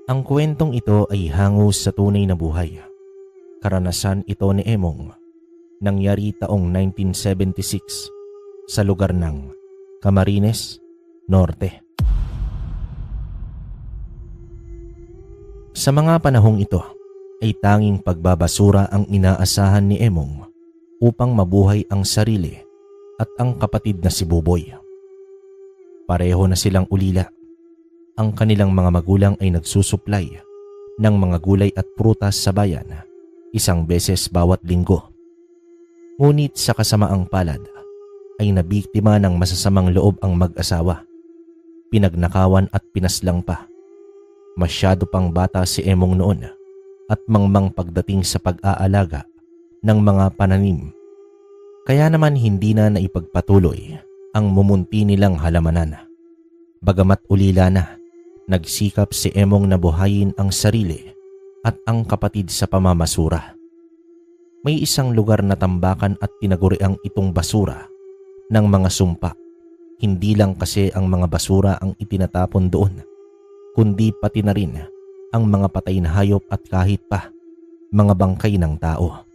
Ang kwentong ito ay hango sa tunay na buhay. Karanasan ito ni Emong. Nangyari taong 1976 sa lugar ng Camarines Norte. Sa mga panahong ito ay tanging pagbabasura ang inaasahan ni Emong upang mabuhay ang sarili at ang kapatid na si Buboy. Pareho na silang ulila. Ang kanilang mga magulang ay nagsusuplay ng mga gulay at prutas sa bayan isang beses bawat linggo. Ngunit sa kasamaang palad ay nabiktima ng masasamang loob ang mag-asawa. Pinagnakawan at pinaslang pa. Masyado pang bata si Emong noon at mangmang pagdating sa pag-aalaga ng mga pananim. Kaya naman hindi na naipagpatuloy ang mumunti nilang halamanan. Bagamat ulila na, nagsikap si Emong na buhayin ang sarili at ang kapatid sa pamamasura. May isang lugar na tambakan at tinaguriang itong basura ng mga sumpa. Hindi lang kasi ang mga basura ang itinatapon doon, kundi pati na rin ang mga patay na hayop at kahit pa mga bangkay ng tao.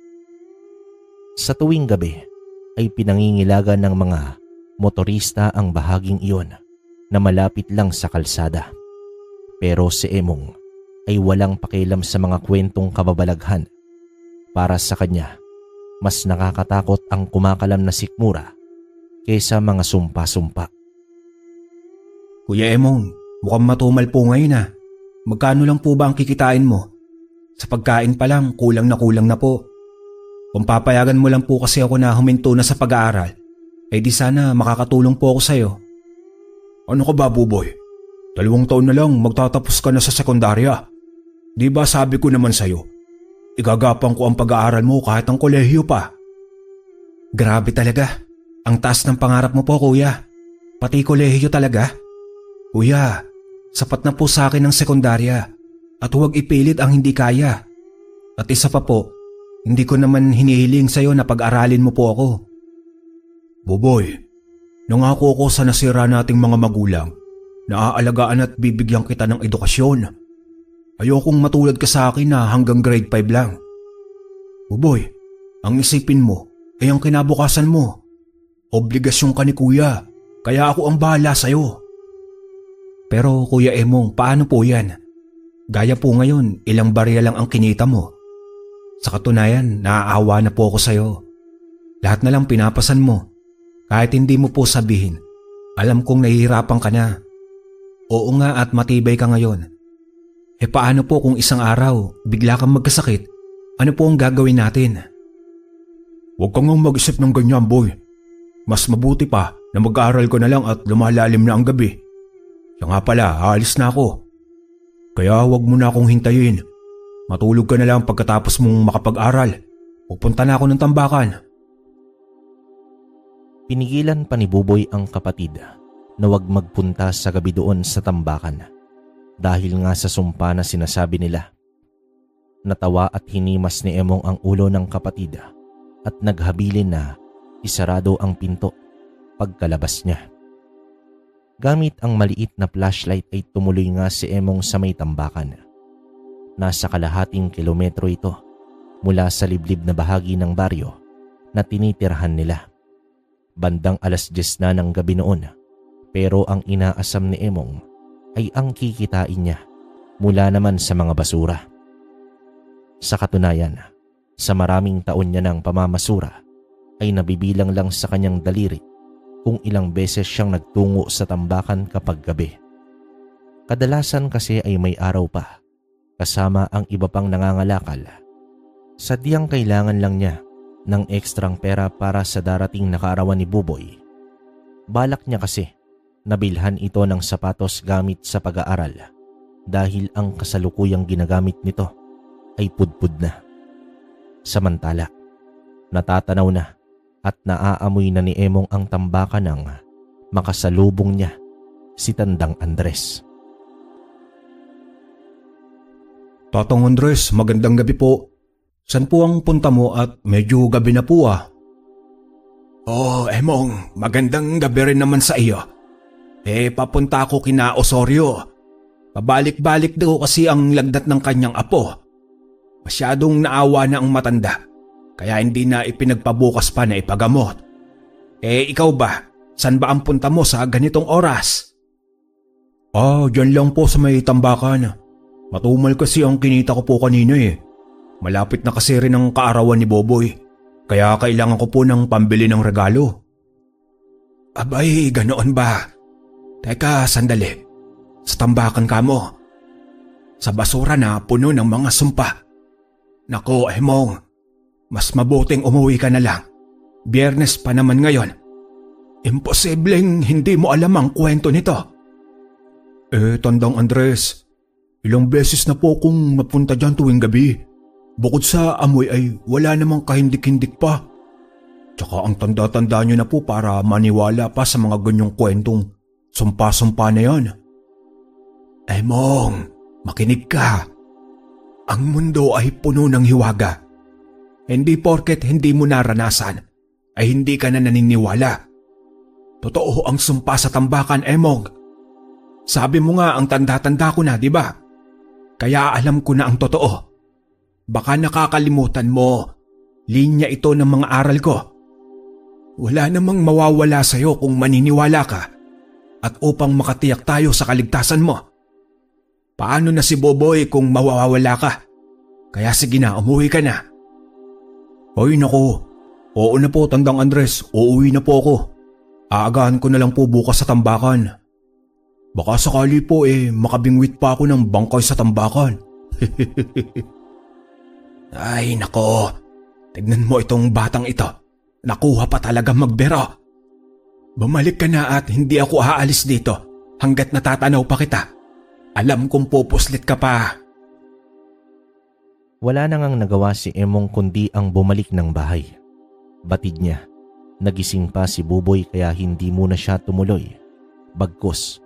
Sa tuwing gabi ay pinangingilagan ng mga motorista ang bahaging iyon na malapit lang sa kalsada. Pero si Emong ay walang pakialam sa mga kwentong kababalaghan. Para sa kanya, mas nakakatakot ang kumakalam na sikmura kaysa mga sumpa-sumpa. Kuya Emong, mukhang matumal po ngayon . Magkano lang po ba ang kikitain mo? Sa pagkain pa lang, kulang na po. Kung papayagan mo lang po kasi ako na huminto na sa pag-aaral, eh di sana makakatulong po ako sa'yo. Ano ka ba, Buboy? 2 taon na lang magtatapos ka na sa sekundarya. Di ba sabi ko naman sa'yo, igagapang ko ang pag-aaral mo kahit ang kolehiyo pa. Grabe talaga. Ang taas ng pangarap mo po, kuya. Pati kolehiyo talaga. Kuya, sapat na po sa akin ang sekundarya at huwag ipilit ang hindi kaya. At isa pa po, hindi ko naman hinihiling sa'yo na pag-aralin mo po ako. Buboy, nangako ako sa nasira nating mga magulang na aalagaan at bibigyan kita ng edukasyon. Ayokong matulad ka sa akin na hanggang grade 5 lang. Buboy, ang isipin mo ay ang kinabukasan mo. Obligasyon ka ni kuya, kaya ako ang bahala sa'yo. Pero Kuya Emong, paano po yan? Gaya po ngayon, ilang barya lang ang kinita mo. Sa katunayan, naaawa na po ako sa'yo. Lahat na lang pinapasan mo. Kahit hindi mo po sabihin, alam kong nahihirapan ka na. Oo nga at matibay ka ngayon. E paano po kung isang araw, bigla kang magkasakit? Ano po ang gagawin natin? Huwag kang mag-isip ng ganyan, boy. Mas mabuti pa na mag-aaral ko na lang at lumalalim na ang gabi. Siya nga pala, aalis na ako. Kaya huwag mo na akong hintayin. Matulog ka na lang pagkatapos mong makapag-aral. Pupunta na ako ng tambakan. Pinigilan pa ni Buboy ang kapatid na huwag magpunta sa gabi doon sa tambakan dahil nga sa sumpa na sinasabi nila. Natawa at hinimas ni Emong ang ulo ng kapatid at naghabilin na isarado ang pinto pagkalabas niya. Gamit ang maliit na flashlight ay tumuloy nga si Emong sa may tambakan. Nasa kalahating kilometro ito mula sa liblib na bahagi ng baryo na tinitirhan nila. Bandang 10:00 na ng gabi noon, pero ang inaasam ni Emong ay ang kikitain niya mula naman sa mga basura. Sa katunayan, sa maraming taon niya ng pamamasura ay nabibilang lang sa kanyang daliri kung ilang beses siyang nagtungo sa tambakan kapag gabi. Kadalasan kasi ay may araw pa, kasama ang iba pang nangangalakal. Sadyang kailangan lang niya ng ekstrang pera para sa darating na kaarawan ni Buboy. Balak niya kasi nabilhan ito ng sapatos gamit sa pag-aaral dahil ang kasalukuyang ginagamit nito ay pudpud na. Samantala, natatanaw na at naaamoy na ni Emong ang tambakan ng makasalubong niya si Tandang Andres. Tatang Andres, magandang gabi po. Saan po ang punta mo at medyo gabi na po ? Oh, Emong, magandang gabi rin naman sa iyo. Papunta ako kina Osorio. Pabalik-balik daw kasi ang lagnat ng kanyang apo. Masyadong naawa na ang matanda, kaya hindi na ipinagpabukas pa na ipagamot. Ikaw ba? San ba ang punta mo sa ganitong oras? Dyan lang po sa may tambakan. Matumal kasi ang kinita ko po kanina eh. Malapit na kasi rin ang kaarawan ni Boboy, kaya kailangan ko po ng pambili ng regalo. Abay, ganoon ba? Teka, sandali. Sa tambakan ka mo. Sa basura na puno ng mga sumpa. Nako, Emong, mas mabuting umuwi ka na lang. Biyernes pa naman ngayon. Imposibleng hindi mo alam ang kwento nito. Tandang Andres, ilang beses na po akong mapunta dyan tuwing gabi. Bukod sa amoy ay wala namang kahindik-hindik pa. Tsaka ang tanda-tanda nyo na po para maniwala pa sa mga ganyong kwentong sumpa-sumpa na yan. Emong, makinig ka. Ang mundo ay puno ng hiwaga. Hindi porket hindi mo naranasan ay hindi ka na naniniwala. Totoo ang sumpa sa tambakan, Emong. Sabi mo nga ang tanda-tanda ko na, di ba? Kaya alam ko na ang totoo. Baka nakakalimutan mo, linya ito ng mga aral ko. Wala namang mawawala sa'yo kung maniniwala ka at upang makatiyak tayo sa kaligtasan mo. Paano na si Boboy kung mawawala ka? Kaya sige na, umuwi ka na. Ay naku, oo na po Tandang Andres, uuwi na po ako. Aagahan ko na lang po bukas sa tambakan. Baka sakali po makabingwit pa ako ng bangkay sa tambakan. Ay nako, tignan mo itong batang ito. Nakuha pa talaga magbero. Bumalik ka na at hindi ako aalis dito hanggat natatanaw pa kita. Alam kong pupuslit ka pa. Wala na ngang nagawa si Emong kundi ang bumalik ng bahay. Batid niya, nagising pa si Buboy kaya hindi muna siya tumuloy. Bagkus,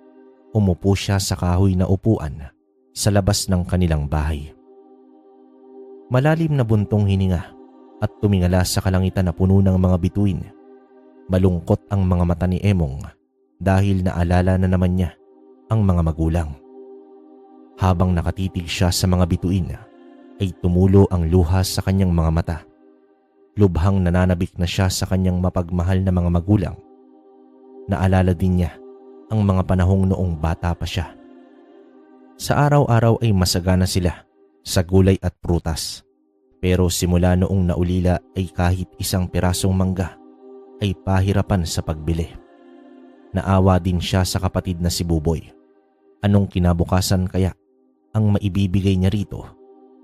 umupo siya sa kahoy na upuan sa labas ng kanilang bahay. Malalim na buntong hininga at tumingala sa kalangitan na puno ng mga bituin. Malungkot ang mga mata ni Emong dahil naalala na naman niya ang mga magulang. Habang nakatitig siya sa mga bituin, ay tumulo ang luha sa kanyang mga mata. Lubhang nananabik na siya sa kanyang mapagmahal na mga magulang. Naalala din niya ang mga panahong noong bata pa siya. Sa araw-araw ay masagana sila sa gulay at prutas. Pero simula noong naulila ay kahit isang pirasong mangga ay pahirapan sa pagbili. Naawa din siya sa kapatid na si Buboy. Anong kinabukasan kaya ang maibibigay niya rito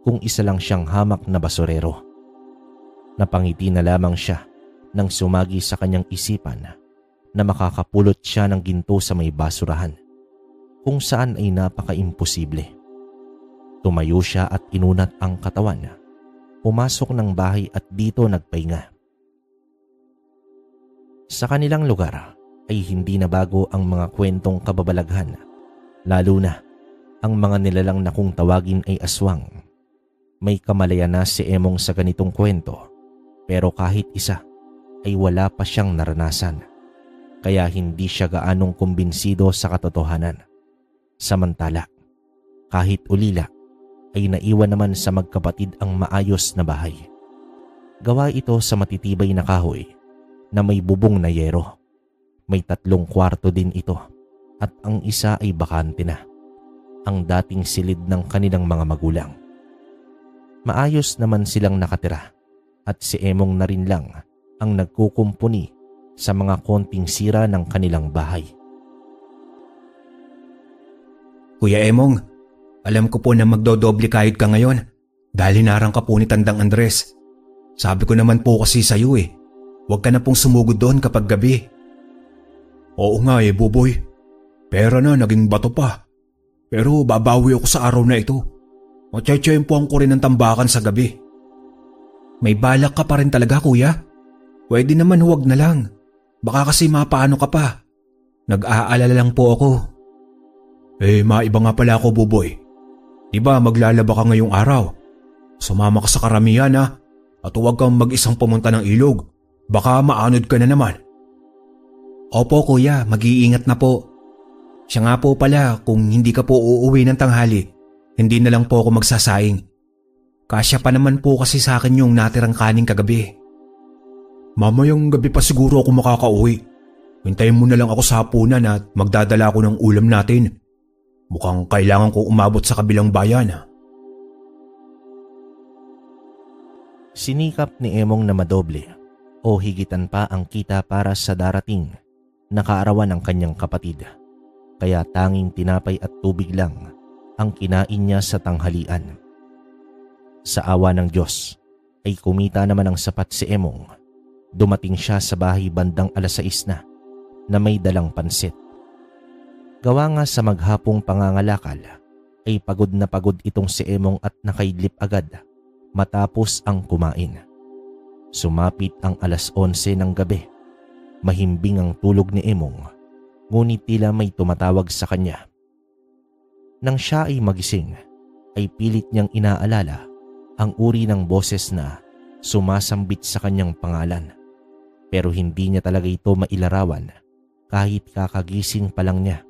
kung isa lang siyang hamak na basurero? Napangiti na lamang siya nang sumagi sa kanyang isipan na makakapulot siya ng ginto sa may basurahan, kung saan ay napaka-imposible. Tumayo siya at inunat ang katawan. Pumasok ng bahay at dito nagpahinga. Sa kanilang lugar ay hindi na bago ang mga kwentong kababalaghan, lalo na ang mga nilalang na kung tawagin ay aswang. May kamalayan na si Emong sa ganitong kwento, pero kahit isa ay wala pa siyang naranasan, kaya hindi siya gaanong kumbinsido sa katotohanan. Samantala, kahit ulila, ay naiwan naman sa magkapatid ang maayos na bahay. Gawa ito sa matitibay na kahoy na may bubong na yero. May 3 kwarto din ito at ang isa ay bakante na, ang dating silid ng kanilang mga magulang. Maayos naman silang nakatira at si Emong na rin lang ang nagkukumpuni sa mga konting sira ng kanilang bahay. Kuya Emong, alam ko po na magdodoble kahit ka ngayon dahil hinarang ka po ni Tandang Andres. Sabi ko naman po kasi sa'yo huwag ka na pong sumugod doon kapag gabi. Oo nga Buboy. Pera na naging bato pa. Pero babawi ako sa araw na ito. Matsyempohan ko rin ang tambakan sa gabi. May balak ka pa rin talaga kuya? Pwede naman huwag na lang. Baka kasi mapaano ka pa. Nag-aalala lang po ako. Maiba nga pala ako Buboy. Diba maglalaba ka ngayong araw? Sumama ka sa karamihan at huwag kang mag-isang pumunta ng ilog. Baka maanod ka na naman. Opo kuya, mag-iingat na po. Siya nga po pala, kung hindi ka po uuwi ng tanghali, hindi na lang po ako magsasaing. Kasya pa naman po kasi sa akin yung natirang kanin kagabi. Mamayang gabi pa siguro ako makakauwi. Hintayin mo na lang ako sa hapunan at magdadala ako ng ulam natin. Mukhang kailangan ko umabot sa kabilang bayan. Sinikap ni Emong na madoble o higitan pa ang kita para sa darating na kaarawan ng kanyang kapatid. Kaya tanging tinapay at tubig lang ang kinain niya sa tanghalian. Sa awa ng Diyos ay kumita naman ang sapat si Emong. Dumating siya sa bahay bandang 6:00 na may dalang pansit. Gawa nga sa maghapong pangangalakal ay pagod na pagod itong si Emong at nakaidlip agad matapos ang kumain. Sumapit ang 11:00 ng gabi. Mahimbing ang tulog ni Emong, ngunit tila may tumatawag sa kanya. Nang siya ay magising, ay pilit niyang inaalala ang uri ng boses na sumasambit sa kanyang pangalan. Pero hindi niya talaga ito mailarawan kahit kakagising pa lang niya.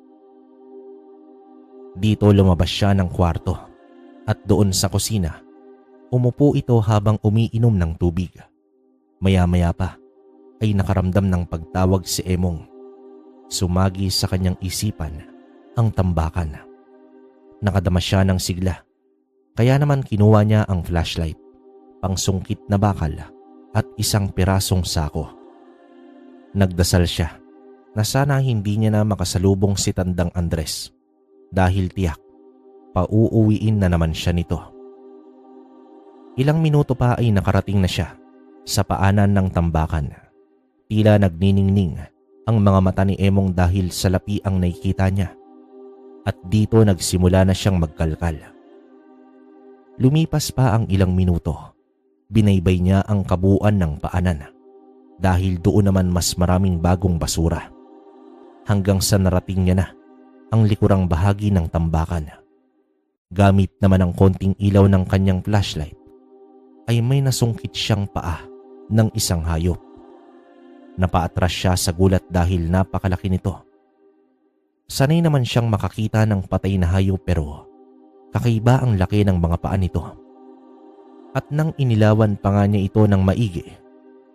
Dito lumabas siya ng kwarto at doon sa kusina, umupo ito habang umiinom ng tubig. Maya-maya pa ay nakaramdam ng pagtawag si Emong. Sumagi sa kanyang isipan ang tambakan. Nakadama siya ng sigla, kaya naman kinuha niya ang flashlight, pangsungkit na bakal at isang pirasong sako. Nagdasal siya na sana hindi niya na makasalubong si Tandang Andres dahil tiyak pauuwiin na naman siya nito. Ilang minuto pa ay nakarating na siya sa paanan ng tambakan. Tila nagniningning ang mga mata ni Emong dahil sa lapi ang nakikita niya. At dito nagsimula na siyang magkalkal. Lumipas pa ang ilang minuto. Binaybay niya ang kabuuan ng paanan dahil doon naman mas maraming bagong basura. Hanggang sa narating niya na ang likurang bahagi ng tambakan. Gamit naman ang konting ilaw ng kanyang flashlight ay may nasungkit siyang paa ng isang hayop. Napaatras siya sa gulat dahil napakalaki nito. Sanay naman siyang makakita ng patay na hayop pero kakaiba ang laki ng mga paa nito. At nang inilawan pa nga niya ito ng maigi,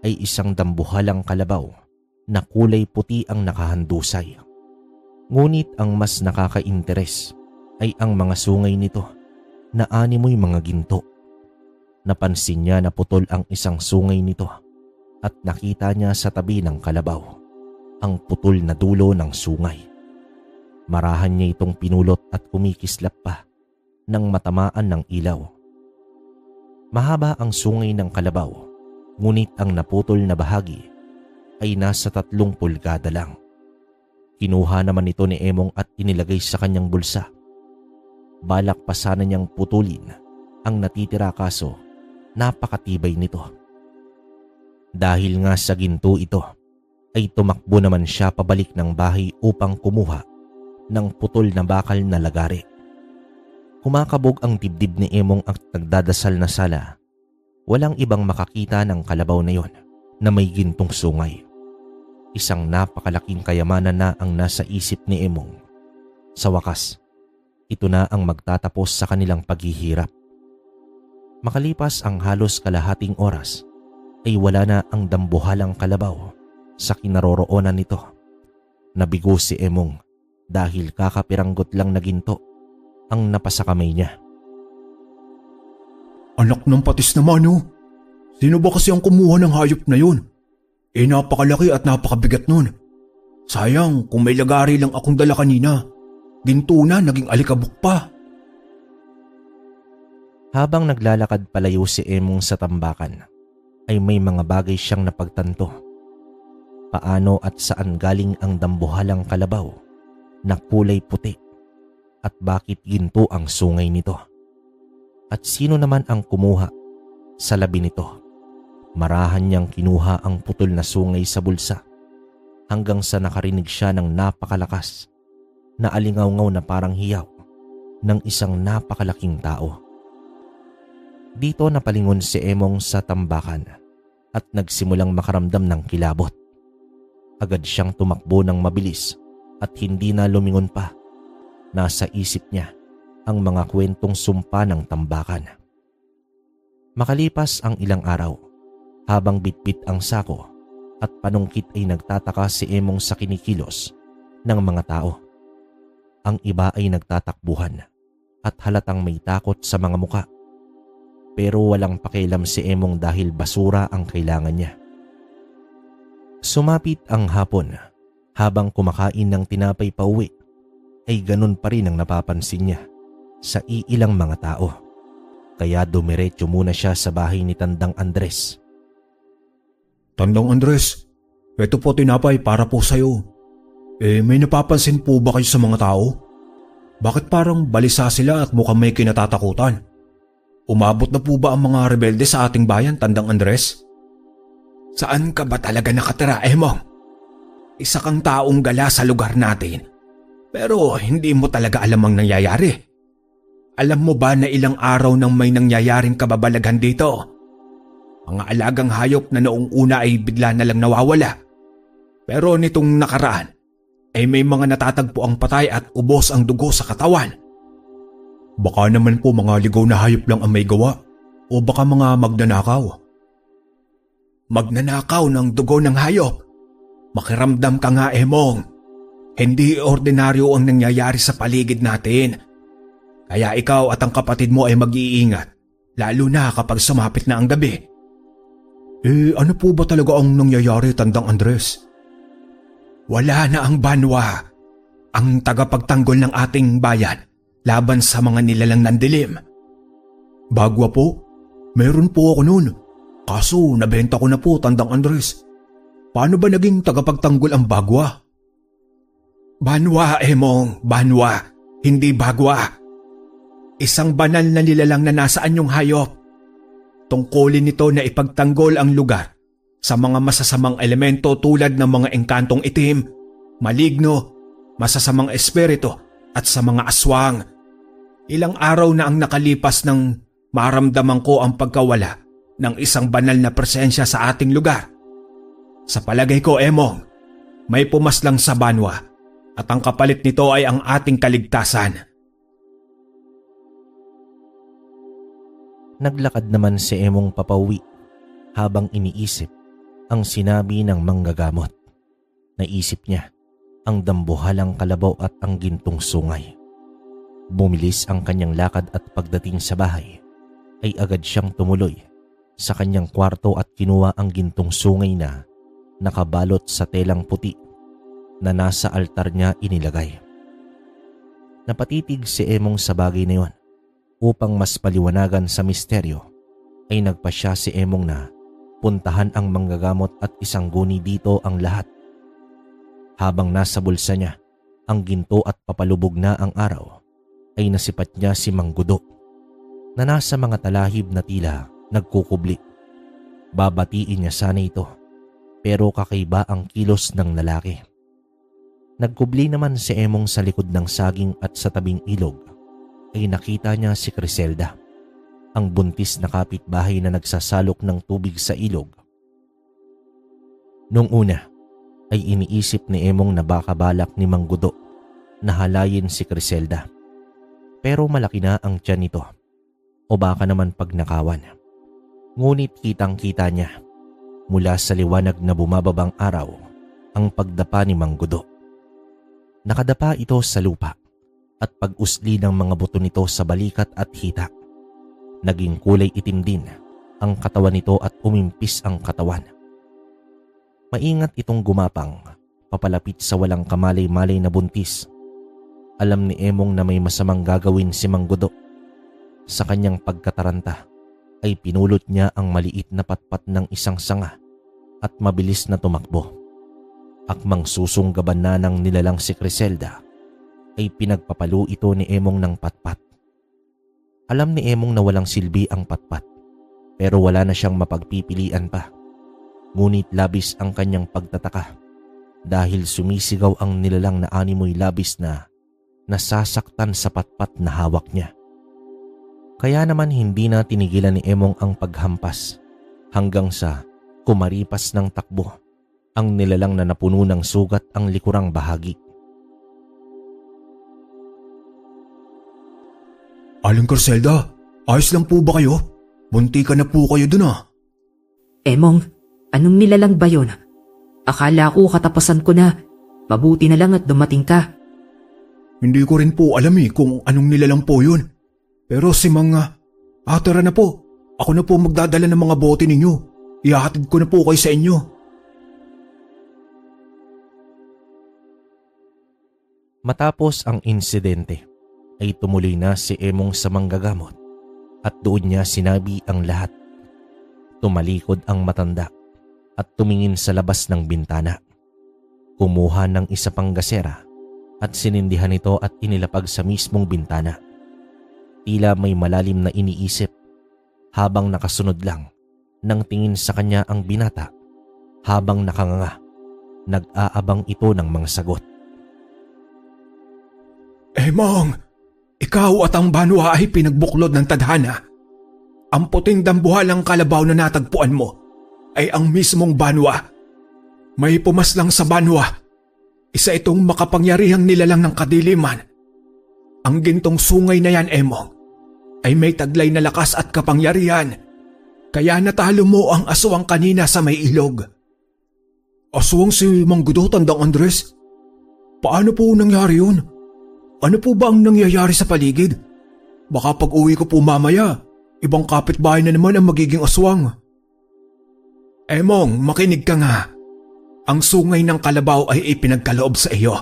ay isang dambuhalang kalabaw na kulay puti ang nakahandusay. Ngunit ang mas nakaka-interes ay ang mga sungay nito na animoy mga ginto. Napansin niya na putol ang isang sungay nito at nakita niya sa tabi ng kalabaw ang putol na dulo ng sungay. Marahan niya itong pinulot at kumikislap pa nang matamaan ng ilaw. Mahaba ang sungay ng kalabaw, ngunit ang naputol na bahagi ay nasa 3 pulgada lang. Kinuha naman ito ni Emong at inilagay sa kanyang bulsa. Balak pa sana niyang putulin ang natitira kaso napakatibay nito. Dahil nga sa ginto ito, ay tumakbo naman siya pabalik ng bahay upang kumuha ng putol na bakal na lagari. Kumakabog ang dibdib ni Emong at nagdadasal na sala. Walang ibang makakita ng kalabaw na yon na may gintong sungay. Isang napakalaking kayamanan na ang nasa isip ni Emong. Sa wakas, ito na ang magtatapos sa kanilang paghihirap. Makalipas ang halos kalahating oras, ay wala na ang dambuhalang kalabaw sa kinaroroonan nito. Nabigo si Emong dahil kakapiranggot lang na ginto ang napasa kamay niya. Anak ng patis naman oh. Sino ba kasi ang kumuha ng hayop na yun? Napakalaki at napakabigat nun. Sayang kung may lagari lang akong dala kanina. Ginto na, naging alikabok pa. Habang naglalakad palayo si Emong sa tambakan, ay may mga bagay siyang napagtanto. Paano at saan galing ang dambuhalang kalabaw na kulay puti at bakit ginto ang sungay nito? At sino naman ang kumuha sa labi nito? Marahan niyang kinuha ang putol na sungay sa bulsa hanggang sa nakarinig siya ng napakalakas na alingaw-ngaw na parang hiyaw ng isang napakalaking tao. Dito napalingon si Emong sa tambakan at nagsimulang makaramdam ng kilabot. Agad siyang tumakbo ng mabilis at hindi na lumingon pa Nasa isip niya ang mga kwentong sumpa ng tambakan. Makalipas ang ilang araw, habang bitbit ang sako at panungkit ay nagtataka si Emong sa kinikilos ng mga tao. Ang iba ay nagtatakbuhan at halatang may takot sa mga muka. Pero walang pakialam si Emong dahil basura ang kailangan niya. Sumapit ang hapon, habang kumakain ng tinapay pauwi ay ganun pa rin ang napapansin niya sa iilang mga tao. Kaya dumiretso muna siya sa bahay ni Tandang Andres. Tandang Andres, ito po tinapay para po sa'yo. May napapansin po ba kayo sa mga tao? Bakit parang balisa sila at mukhang may kinatatakutan? Umabot na po ba ang mga rebelde sa ating bayan, Tandang Andres? Saan ka ba talaga nakatira, Emong? Isa kang taong gala sa lugar natin. Pero hindi mo talaga alam ang nangyayari. Alam mo ba na ilang araw nang may nangyayaring kababalaghan dito? Mga alagang hayop na noong una ay bigla na lang nawawala. Pero nitong nakaraan ay may mga natatagpo ang patay at ubos ang dugo sa katawan. Baka naman po mga ligaw na hayop lang ang may gawa o baka mga magnanakaw. Magnanakaw ng dugo ng hayop? Makiramdam ka nga, Emong. Hindi ordinaryo ang nangyayari sa paligid natin. Kaya ikaw at ang kapatid mo ay mag-iingat, lalo na kapag sumapit na ang gabi. Ano po ba talaga ang nangyayari, Tandang Andres? Wala na ang banwa, ang tagapagtanggol ng ating bayan laban sa mga nilalang nandilim. Bagwa po? Meron po ako noon. Kaso nabenta ko na po, Tandang Andres. Paano ba naging tagapagtanggol ang bagwa? Banwa, Emong, banwa, hindi bagwa. Isang banal na nilalang na nasaan yung hayop. Tungkulin nito na ipagtanggol ang lugar sa mga masasamang elemento tulad ng mga engkantong itim, maligno, masasamang espiritu at sa mga aswang. Ilang araw na ang nakalipas nang maramdaman ko ang pagkawala ng isang banal na presensya sa ating lugar. Sa palagay ko, Emong, may pumaslang sa banwa at ang kapalit nito ay ang ating kaligtasan. Naglakad naman si Emong papauwi habang iniisip ang sinabi ng manggagamot. Naisip niya ang dambuhalang kalabaw at ang gintong sungay. Bumilis ang kanyang lakad at pagdating sa bahay ay agad siyang tumuloy sa kanyang kwarto at kinuha ang gintong sungay na nakabalot sa telang puti na nasa altar niya inilagay. Napatitig si Emong sa bagay na yun. Upang mas paliwanagan sa misteryo ay nagpasya si Emong na puntahan ang manggagamot at isangguni dito ang lahat. Habang nasa bulsa niya ang ginto at papalubog na ang araw, ay nasipat niya si Mang Gudo na nasa mga talahib na tila nagkukubli. Babatiin niya sana ito, pero kakaiba ang kilos ng lalaki. Nagkubli naman si Emong sa likod ng saging at sa tabing ilog ay nakita niya si Criselda, ang buntis na kapitbahay na nagsasalok ng tubig sa ilog. Noong una ay iniisip ni Emong na baka balak ni Mang Gudo na halayin si Criselda. Pero malaki na ang tiyan nito o baka naman pagnakawan. Ngunit kitang-kita niya mula sa liwanag na bumababang araw ang pagdapa ni Mang Gudo. Nakadapa ito sa lupa at pag-usli ng mga buto nito sa balikat at hita. Naging kulay itim din ang katawan nito at umimpis ang katawan. Maingat itong gumapang papalapit sa walang kamalay-malay na buntis. Alam ni Emong na may masamang gagawin si Mang Gudo. Sa kanyang pagkataranta ay pinulot niya ang maliit na patpat ng isang sanga at mabilis na tumakbo. Akmang susunggaban na ng nilalang si Criselda ay pinagpapalo ito ni Emong ng patpat. Alam ni Emong na walang silbi ang patpat, pero wala na siyang mapagpipilian pa. Ngunit labis ang kanyang pagtataka dahil sumisigaw ang nilalang na animoy labis na nasasaktan sa patpat na hawak niya. Kaya naman hindi na tinigilan ni Emong ang paghampas hanggang sa kumaripas ng takbo ang nilalang na napuno ng sugat ang likurang bahagi. Aling Griselda, ayos lang po ba kayo? Bunti ka na po kayo dun ah. Emong, anong nilalang ba yun? Akala ko katapasan ko na. Mabuti na lang at dumating ka. Hindi ko rin po alam kung anong nilalang po yun. Pero si mga... tara na po. Ako na po magdadala ng mga bote ninyo. Ihahatid ko na po kayo sa inyo. Matapos ang insidente ay tumuloy na si Emong sa manggagamot at doon niya sinabi ang lahat. Tumalikod ang matanda at tumingin sa labas ng bintana. Kumuha ng isa pang gasera at sinindihan ito at inilapag sa mismong bintana. Tila may malalim na iniisip habang nakasunod lang nang tingin sa kanya ang binata habang nakanganga. Nag-aabang ito ng mga sagot. Emong, ikaw at ang banwa ay pinagbuklod ng tadhana. Ang puting dambuhalang kalabaw na natagpuan mo ay ang mismong banwa. May pumaslang sa banwa. Isa itong makapangyarihang nilalang ng kadiliman. Ang gintong sungay na yan, Emong, ay may taglay na lakas at kapangyarihan. Kaya natalo mo ang aswang kanina sa may ilog. Aswang si Manggudo, Tandang Andres? Paano po nangyari yun? Ano po ba ang nangyayari sa paligid? Baka pag uwi ko po mamaya, ibang kapitbahay na naman ang magiging aswang. Emong, makinig ka nga. Ang sungay ng kalabaw ay ipinagkaloob sa iyo.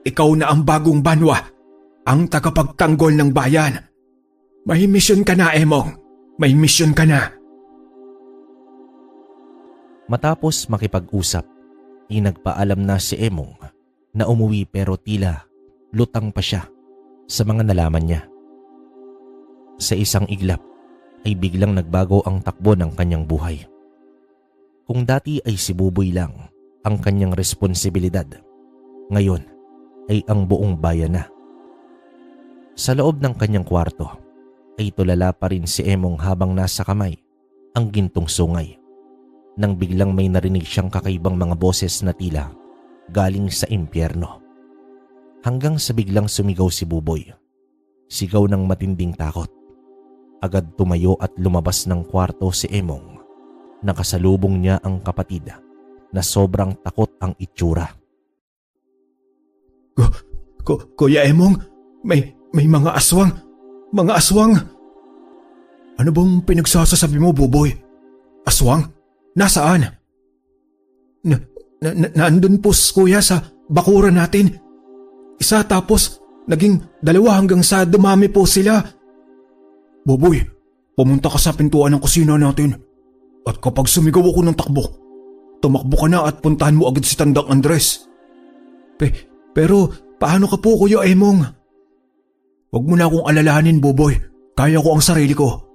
Ikaw na ang bagong banwa, ang tagapagtanggol ng bayan. May misyon ka na, Emong. May misyon ka na. Matapos makipag-usap, inagpaalam na si Emong na umuwi pero tila lutang pa siya sa mga nalaman niya. Sa isang iglap ay biglang nagbago ang takbo ng kanyang buhay. Kung dati ay si Buboy lang ang kanyang responsibilidad, ngayon ay ang buong bayan na. Sa loob ng kanyang kwarto ay tulala pa rin si Emong habang nasa kamay ang gintong sungay nang biglang may narinig siyang kakaibang mga boses na tila galing sa impyerno. Hanggang sa biglang sumigaw si Buboy. Sigaw ng matinding takot. Agad tumayo at lumabas ng kwarto si Emong. Nakasalubong niya ang kapatid na sobrang takot ang itsura. Kuya Emong, may mga aswang. Mga aswang. Ano bang pinagsasasabi mo, Buboy? Aswang? Nasaan? Nandun po, kuya, sa bakuran natin. Isa tapos naging 2 hanggang sa dumami po sila. Buboy, pumunta ka sa pintuan ng kusina natin. At kapag sumigaw ako ng takbo, tumakbo ka na at puntahan mo agad si Tandang Andres. Pero paano ka po, Kuya Emong? Huwag mo na akong alalahanin, Buboy. Kaya ko ang sarili ko.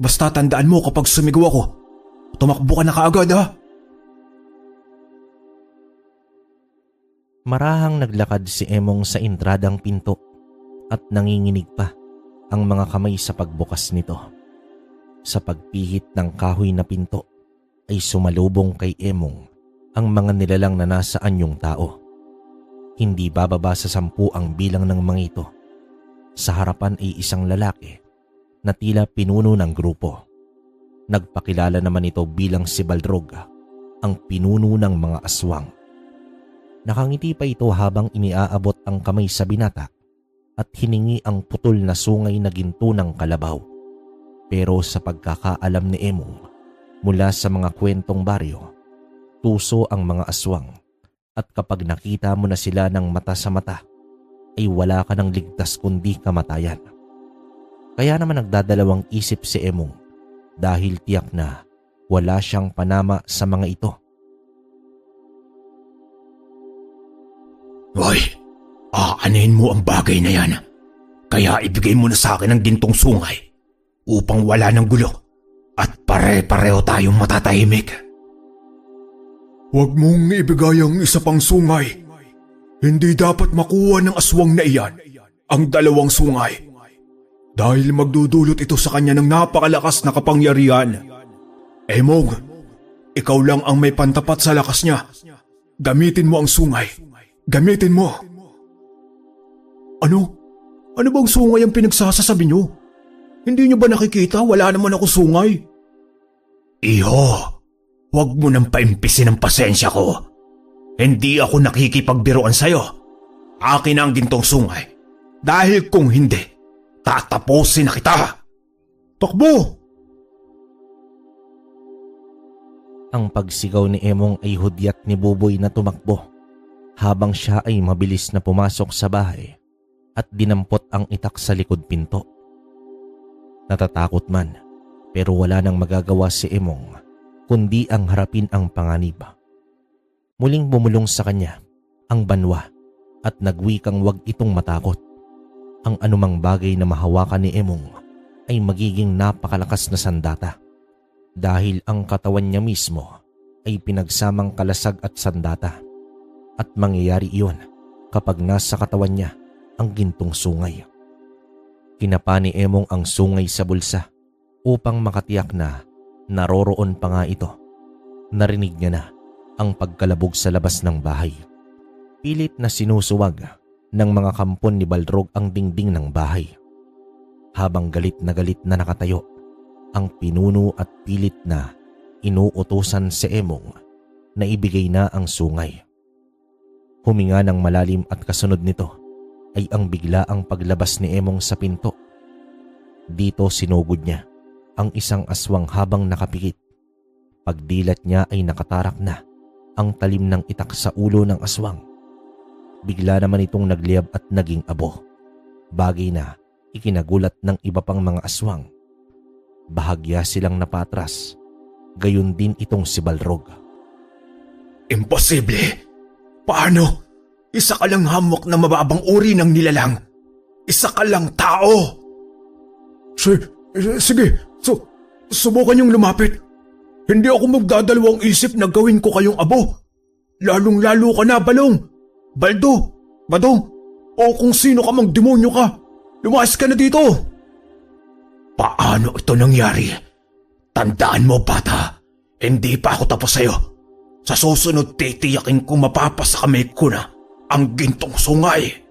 Basta tandaan mo kapag sumigaw ako, tumakbo ka na kaagad ha. Marahang naglakad si Emong sa intradang pinto at nanginginig pa ang mga kamay sa pagbukas nito. Sa pagpihit ng kahoy na pinto ay sumalubong kay Emong ang mga nilalang na nasa anyong tao. Hindi bababa sa 10 ang bilang ng mga ito. Sa harapan ay isang lalaki na tila pinuno ng grupo. Nagpakilala naman ito bilang si Balrog, ang pinuno ng mga aswang. Nakangiti pa ito habang iniaabot ang kamay sa binata at hiningi ang putol na sungay na ginto ng kalabaw. Pero sa pagkakaalam ni Emong, mula sa mga kwentong baryo, tuso ang mga aswang at kapag nakita mo na sila ng mata sa mata, ay wala ka ng ligtas kundi kamatayan. Kaya naman nagdadalawang isip si Emong dahil tiyak na wala siyang panama sa mga ito. Hoy, aanin mo ang bagay na yan. Kaya ibigay mo na sa akin ang gintong sungay upang wala ng gulo at pare-pareho tayong matatahimik. Huwag mong ibigay ang isa pang sungay. Hindi dapat makuha ng aswang na iyan ang 2 sungay. Dahil magdudulot ito sa kanya ng napakalakas na kapangyarihan. Emong, ikaw lang ang may pantapat sa lakas niya. Gamitin mo ang sungay. Gamitin mo. Ano? Ano bang sungay ang pinagsasasabi nyo? Hindi nyo ba nakikita? Wala naman ako sungay. Iho, huwag mo nang paimpisin ang pasensya ko. Hindi ako nakikipagbiruan sa'yo. Akin ang gintong sungay. Dahil kung hindi, tatapusin na kita. Takbo! Ang pagsigaw ni Emong ay hudyat ni Buboy na tumakbo habang siya ay mabilis na pumasok sa bahay at dinampot ang itak sa likod pinto. Natatakot man pero wala nang magagawa si Emong kundi ang harapin ang panganib. Muling bumulong sa kanya ang banwa at nagwikang wag itong matakot. Ang anumang bagay na mahawakan ni Emong ay magiging napakalakas na sandata dahil ang katawan niya mismo ay pinagsamang kalasag at sandata at mangyayari iyon kapag nasa katawan niya ang gintong sungay. Kinapa ni Emong ang sungay sa bulsa upang makatiyak na naroroon pa nga ito. Narinig niya na ang pagkalabog sa labas ng bahay. Pilit na sinusuwag ng mga kampon ni Balrog ang dingding ng bahay. Habang galit na nakatayo, ang pinuno at pilit na inuutusan si Emong na ibigay na ang sungay. Huminga ng malalim at kasunod nito ay ang biglaang paglabas ni Emong sa pinto. Dito sinugod niya ang isang aswang habang nakapikit. Pagdilat niya ay nakatarak na ang talim ng itak sa ulo ng aswang. Bigla naman itong nagliyab at naging abo. Bagay na ikinagulat ng iba pang mga aswang. Bahagya silang napatras. Gayon din itong si Balrog. Imposible! Paano? Isa ka lang hamok na mababang uri ng nilalang. Isa ka lang tao! Sige, subukan niyong lumapit. Hindi ako magdadalawang isip na gawin ko kayong abo. Lalong-lalo ka na, Balong, Baldo, Badong, o kung sino ka mang demonyo ka. Lumayas ka na dito! Paano ito nangyari? Tandaan mo, bata, hindi pa ako tapos sa'yo. Sa susunod, titiyakin ko mapapasa kamay ko na ang gintong sungay.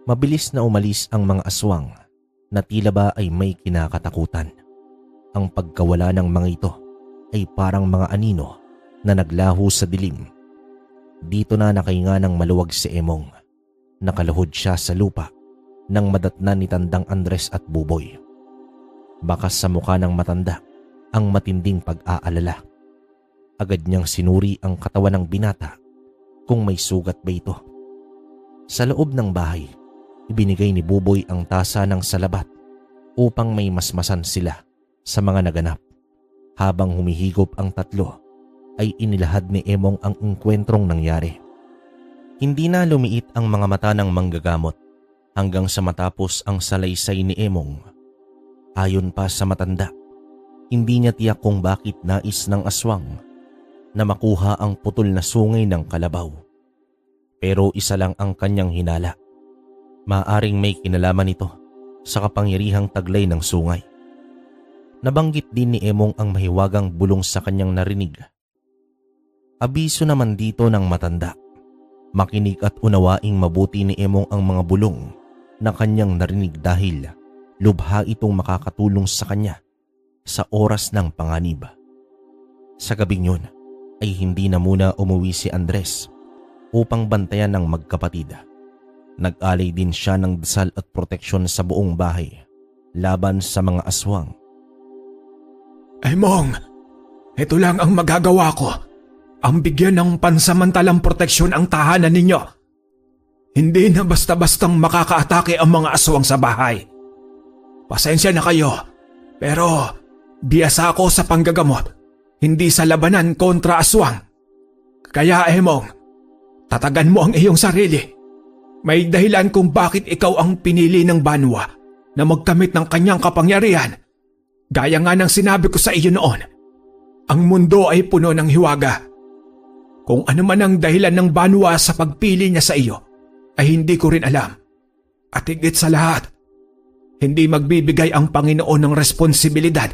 Mabilis na umalis ang mga aswang na tila ba ay may kinakatakutan. Ang pagkawala ng mga ito ay parang mga anino na naglaho sa dilim. Dito na nakahinga ng maluwag si Emong. Nakaluhod siya sa lupa nang madatnan ni Tandang Andres at Buboy. Bakas sa mukha ng matanda ang matinding pag-aalala. Agad niyang sinuri ang katawan ng binata kung may sugat ba ito. Sa loob ng bahay, ibinigay ni Buboy ang tasa ng salabat upang may masmasan sila sa mga naganap. Habang humihigop ang tatlo, ay inilahad ni Emong ang engkwentrong nangyari. Hindi na lumiit ang mga mata ng manggagamot hanggang sa matapos ang salaysay ni Emong. Ayon pa sa matanda, hindi niya tiyak kung bakit nais ng aswang na makuha ang putol na sungay ng kalabaw. Pero isa lang ang kanyang hinala. Maaring may kinalaman ito sa kapangyarihang taglay ng sungay. Nabanggit din ni Emong ang mahiwagang bulong sa kanyang narinig. Abiso naman dito ng matanda. Makinig at unawaing mabuti ni Emong ang mga bulong na kanyang narinig dahil lubha itong makakatulong sa kanya sa oras ng panganib. Sa gabing yun ay hindi na muna umuwi si Andres upang bantayan ng magkapatid. Nag-alay din siya ng dasal at proteksyon sa buong bahay laban sa mga aswang. Emong, ito lang ang magagawa ko. Ang bigyan ng pansamantalang proteksyon ang tahanan ninyo. Hindi na basta-bastang makakaatake ang mga aswang sa bahay. Pasensya na kayo, pero biyasa ako sa panggagamot, hindi sa labanan kontra aswang. Kaya Emong, tatagan mo ang iyong sarili. May dahilan kung bakit ikaw ang pinili ng banwa na magkamit ng kanyang kapangyarihan. Gaya nga ng sinabi ko sa iyo noon, ang mundo ay puno ng hiwaga. Kung ano man ang dahilan ng banwa sa pagpili niya sa iyo, ay hindi ko rin alam. At higit sa lahat, hindi magbibigay ang Panginoon ng responsibilidad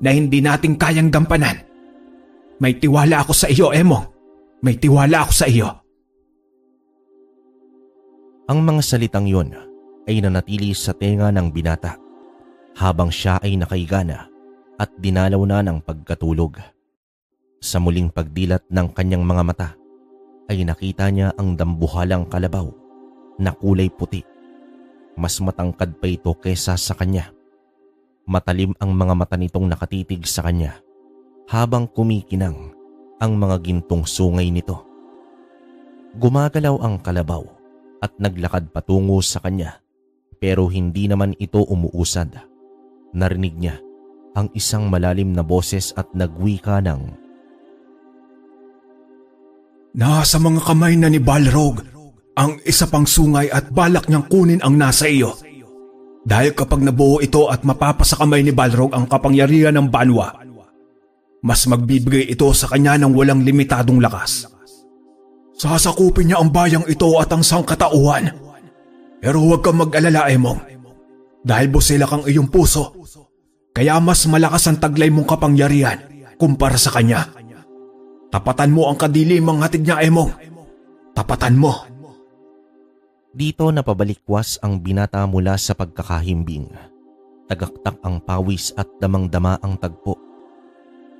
na hindi natin kayang gampanan. May tiwala ako sa iyo, Emong. May tiwala ako sa iyo. Ang mga salitang yun ay nanatili sa tenga ng binata habang siya ay nakahiga na at dinalaw na ng pagkatulog. Sa muling pagdilat ng kanyang mga mata ay nakita niya ang dambuhalang kalabaw na kulay puti. Mas matangkad pa ito kesa sa kanya. Matalim ang mga mata nitong nakatitig sa kanya habang kumikinang ang mga gintong sungay nito. Gumagalaw ang kalabaw at naglakad patungo sa kanya pero hindi naman ito umuusad. Narinig niya ang isang malalim na boses at nagwika ng, "Nasa mga kamay na ni Balrog ang isa pang sungay at balak niyang kunin ang nasa iyo. Dahil kapag nabuo ito at mapapasa kamay ni Balrog ang kapangyarihan ng banwa, mas magbibigay ito sa kanya ng walang limitadong lakas. Sasakupin niya ang bayang ito at ang sangkatauhan. Pero huwag kang mag-alala, Emong. Dahil busilak ang iyong puso, kaya mas malakas ang taglay mong kapangyarihan kumpara sa kanya. Tapatan mo ang kadilimang hatid niya, Emong. Tapatan mo." Dito napabalikwas ang binata mula sa pagkakahimbing. Tagaktak ang pawis at damang-dama ang tagpo.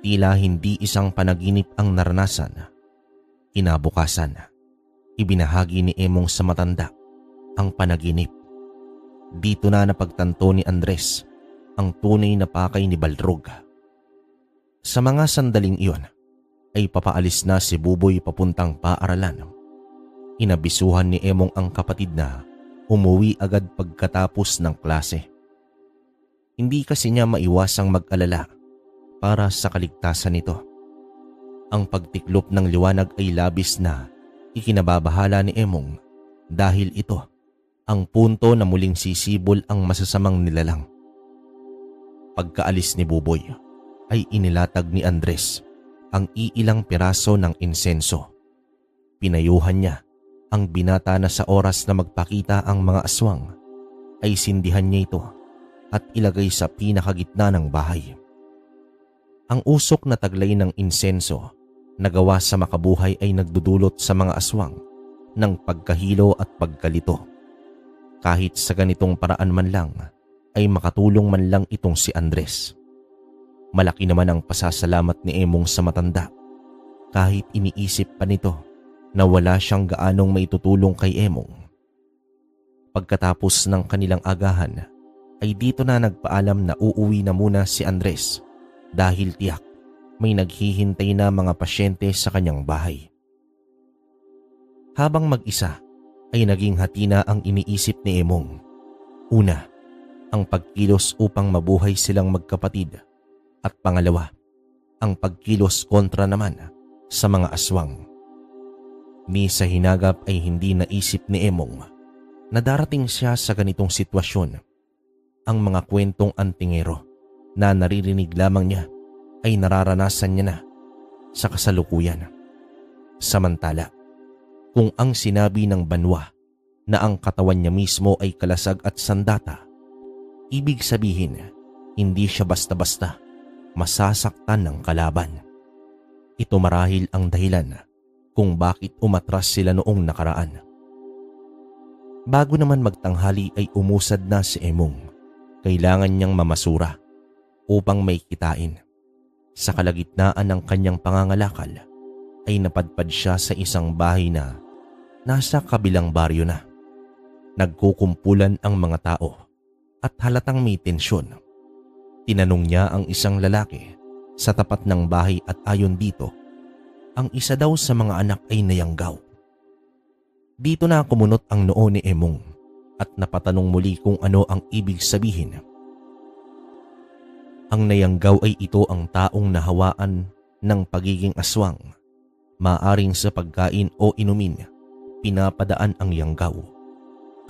Tila hindi isang panaginip ang naranasan. Kinabukasan, ibinahagi ni Emong sa matanda ang panaginip. Dito na napagtanto ni Andres ang tunay na pakay ni Balrog. Sa mga sandaling iyon ay papaalis na si Buboy papuntang paaralan. Inabisuhan ni Emong ang kapatid na umuwi agad pagkatapos ng klase. Hindi kasi niya maiwasang mag-alala para sa kaligtasan nito. Ang pagtiklop ng liwanag ay labis na ikinababahala ni Emong dahil ito ang punto na muling sisibol ang masasamang nilalang. Pagkaalis ni Buboy ay inilatag ni Andres ang iilang piraso ng insenso. Pinayuhan niya ang binata na sa oras na magpakita ang mga aswang ay sindihan niya ito at ilagay sa pinakagitna ng bahay. Ang usok na taglay ng insenso na gawa sa makabuhay ay nagdudulot sa mga aswang ng pagkahilo at pagkalito. Kahit sa ganitong paraan man lang ay makatulong man lang itong si Andres. Malaki naman ang pasasalamat ni Emong sa matanda kahit iniisip pa nito na wala siyang gaanong maitutulong kay Emong. Pagkatapos ng kanilang agahan ay dito na nagpaalam na uuwi na muna si Andres dahil tiyak may naghihintay na mga pasyente sa kanyang bahay. Habang mag-isa ay naging hati na ang iniisip ni Emong. Una, ang pagkilos upang mabuhay silang magkapatid at pangalawa, ang pagkilos kontra naman sa mga aswang. Ni sa hinagap ay hindi naisip ni Emong na darating siya sa ganitong sitwasyon. Ang mga kwentong antingero na naririnig lamang niya ay nararanasan niya na sa kasalukuyan. Samantala, kung ang sinabi ng banwa na ang katawan niya mismo ay kalasag at sandata, ibig sabihin hindi siya basta-basta masasaktan ng kalaban. Ito marahil ang dahilan kung bakit umatras sila noong nakaraan. Bago naman magtanghali ay umusad na si Emong. Kailangan niyang mamasura upang may kitain. Sa kalagitnaan ng kanyang pangangalakal ay napadpad siya sa isang bahay na nasa kabilang baryo na. Nagkukumpulan ang mga tao at halatang may tensyon. Tinanong niya ang isang lalaki sa tapat ng bahay at ayon dito, ang isa daw sa mga anak ay nayanggaw. Dito na kumunot ang noo ni Emong at napatanong muli kung ano ang ibig sabihin. Ang nayanggaw ay ito ang taong nahawaan ng pagiging aswang. Maaring sa pagkain o inumin, pinapadaan ang yanggaw.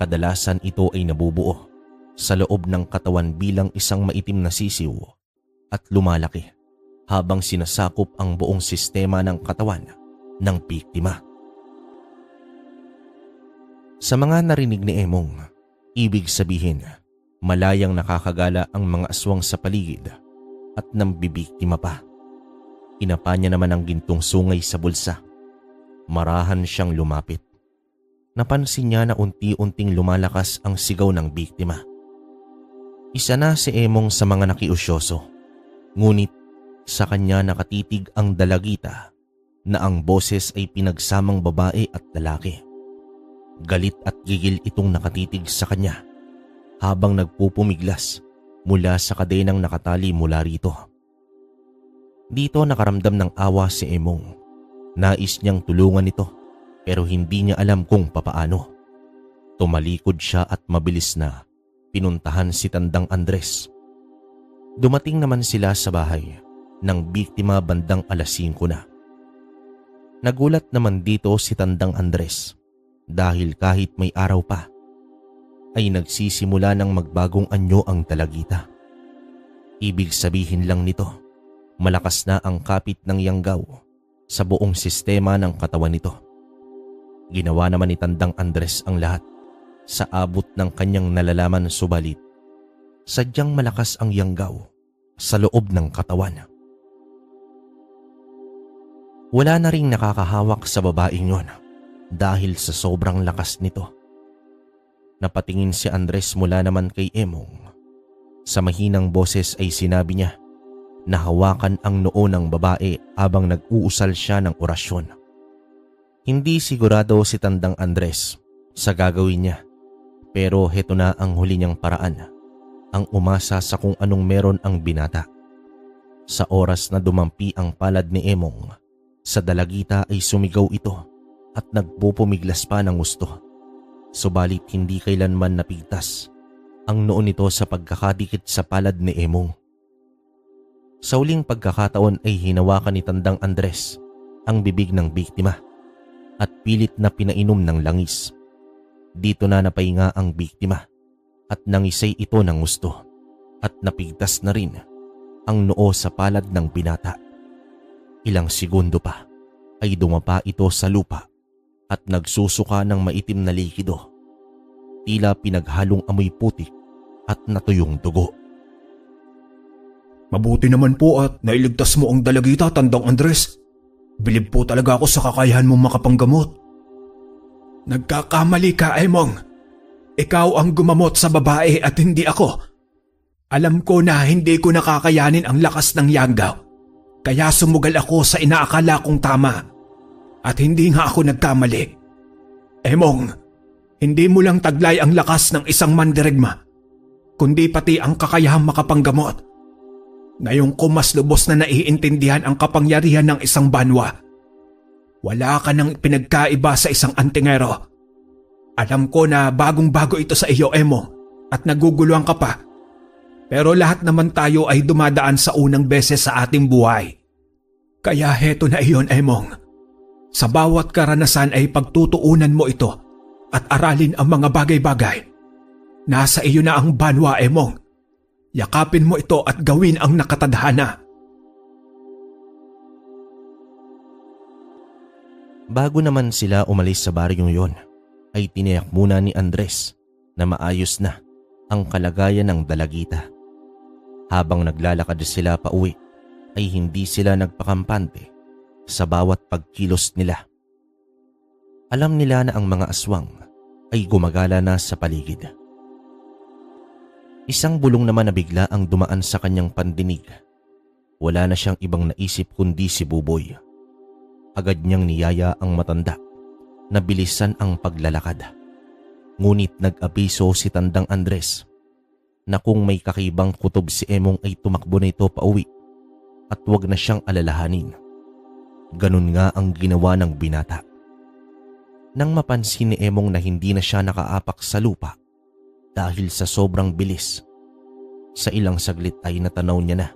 Kadalasan ito ay nabubuo sa loob ng katawan bilang isang maitim na sisiw at lumalaki habang sinasakop ang buong sistema ng katawan ng biktima. Sa mga narinig ni Emong, ibig sabihin malayang nakakagala ang mga aswang sa paligid at nambibiktima pa. Inapa niya naman ang gintong sungay sa bulsa. Marahan siyang lumapit. napansin niya na unti-unting lumalakas ang sigaw ng biktima. Isa na si Emong sa mga nakiusyoso, ngunit sa kanya nakatitig ang dalagita na ang boses ay pinagsamang babae at lalaki. Galit at gigil itong nakatitig sa kanya habang nagpupumiglas mula sa kadenang nakatali mula rito. Dito nakaramdam ng awa si Emong. Nais niyang tulungan ito pero hindi niya alam kung papaano. Tumalikod siya at mabilis na pinuntahan si Tandang Andres. Dumating naman sila sa bahay ng biktima bandang 5:00 na. Nagulat naman dito si Tandang Andres dahil kahit may araw pa ay nagsisimula ng magbagong anyo ang dalagita. Ibig sabihin lang nito, malakas na ang kapit ng yanggaw sa buong sistema ng katawan nito. Ginawa naman ni Tandang Andres ang lahat sa abot ng kanyang nalalaman, subalit sadyang malakas ang yanggaw sa loob ng katawan. Wala na ring nakakahawak sa babaeng yon dahil sa sobrang lakas nito. Napatingin si Andres mula naman kay Emong. Sa mahinang boses ay sinabi niya na hawakan ang noo ng babae habang nag-uusal siya ng orasyon. Hindi sigurado si Tandang Andres sa gagawin niya, pero heto na ang huli niyang paraan, ang umasa sa kung anong meron ang binata. Sa oras na dumampi ang palad ni Emong, sa dalagita ay sumigaw ito at nagpupumiglas pa ng gusto. Subalit hindi kailanman napigtas ang noo nito sa pagkakadikit sa palad ni Emong. Sa uling pagkakataon ay hinawakan ni Tandang Andres ang bibig ng biktima at pilit na pinainom ng langis. Dito na napahinga ang biktima at nangisay ito ng gusto at napigtas na rin ang noo sa palad ng binata. Ilang segundo pa ay dumapa ito sa lupa at nagsusuka ng maitim na likido. Tila pinaghalong amoy putik at natuyong dugo. Mabuti naman po at nailigtas mo ang dalagita, Tandang Andres. Bilib po talaga ako sa kakayahan mong makapanggamot. Nagkakamali ka, Emong. Ikaw ang gumamot sa babae at hindi ako. Alam ko na hindi ko nakakayanin ang lakas ng yanggaw. Kaya sumugal ako sa inaakala kong tama. At hindi nga ako nagkamali. Emong, hindi mo lang taglay ang lakas ng isang mandirigma, kundi pati ang kakayahang makapanggamot. Ngayon ko mas lubos na naiintindihan ang kapangyarihan ng isang banwa. Wala ka nang pinagkaiba sa isang antingero. Alam ko na bagong-bago ito sa iyo, Emong, at naguguluhan ka pa. Pero lahat naman tayo ay dumadaan sa unang beses sa ating buhay. Kaya heto na iyon, Emong. Sa bawat karanasan ay pagtutuunan mo ito at aralin ang mga bagay-bagay. Nasa iyo na ang banwa, Emong. Yakapin mo ito at gawin ang nakatadhana. Bago naman sila umalis sa baryong yon, ay tiniyak muna ni Andres na maayos na ang kalagayan ng dalagita. Habang naglalakad sila pauwi, ay hindi sila nagpakampante sa bawat pagkilos nila. Alam nila na ang mga aswang ay gumagala na sa paligid. Isang bulong naman na bigla ang dumaan sa kanyang pandinig. Wala na siyang ibang naisip kundi si Buboy. Agad niyang niyaya ang matanda na bilisan ang paglalakad. Ngunit nag-abiso si Tandang Andres na kung may kakaibang kutob si Emong ay tumakbo na ito pauwi at huwag na siyang alalahanin. Ganun nga ang ginawa ng binata. Nang mapansin ni Emong na hindi na siya nakaapak sa lupa dahil sa sobrang bilis, sa ilang saglit ay natanaw niya na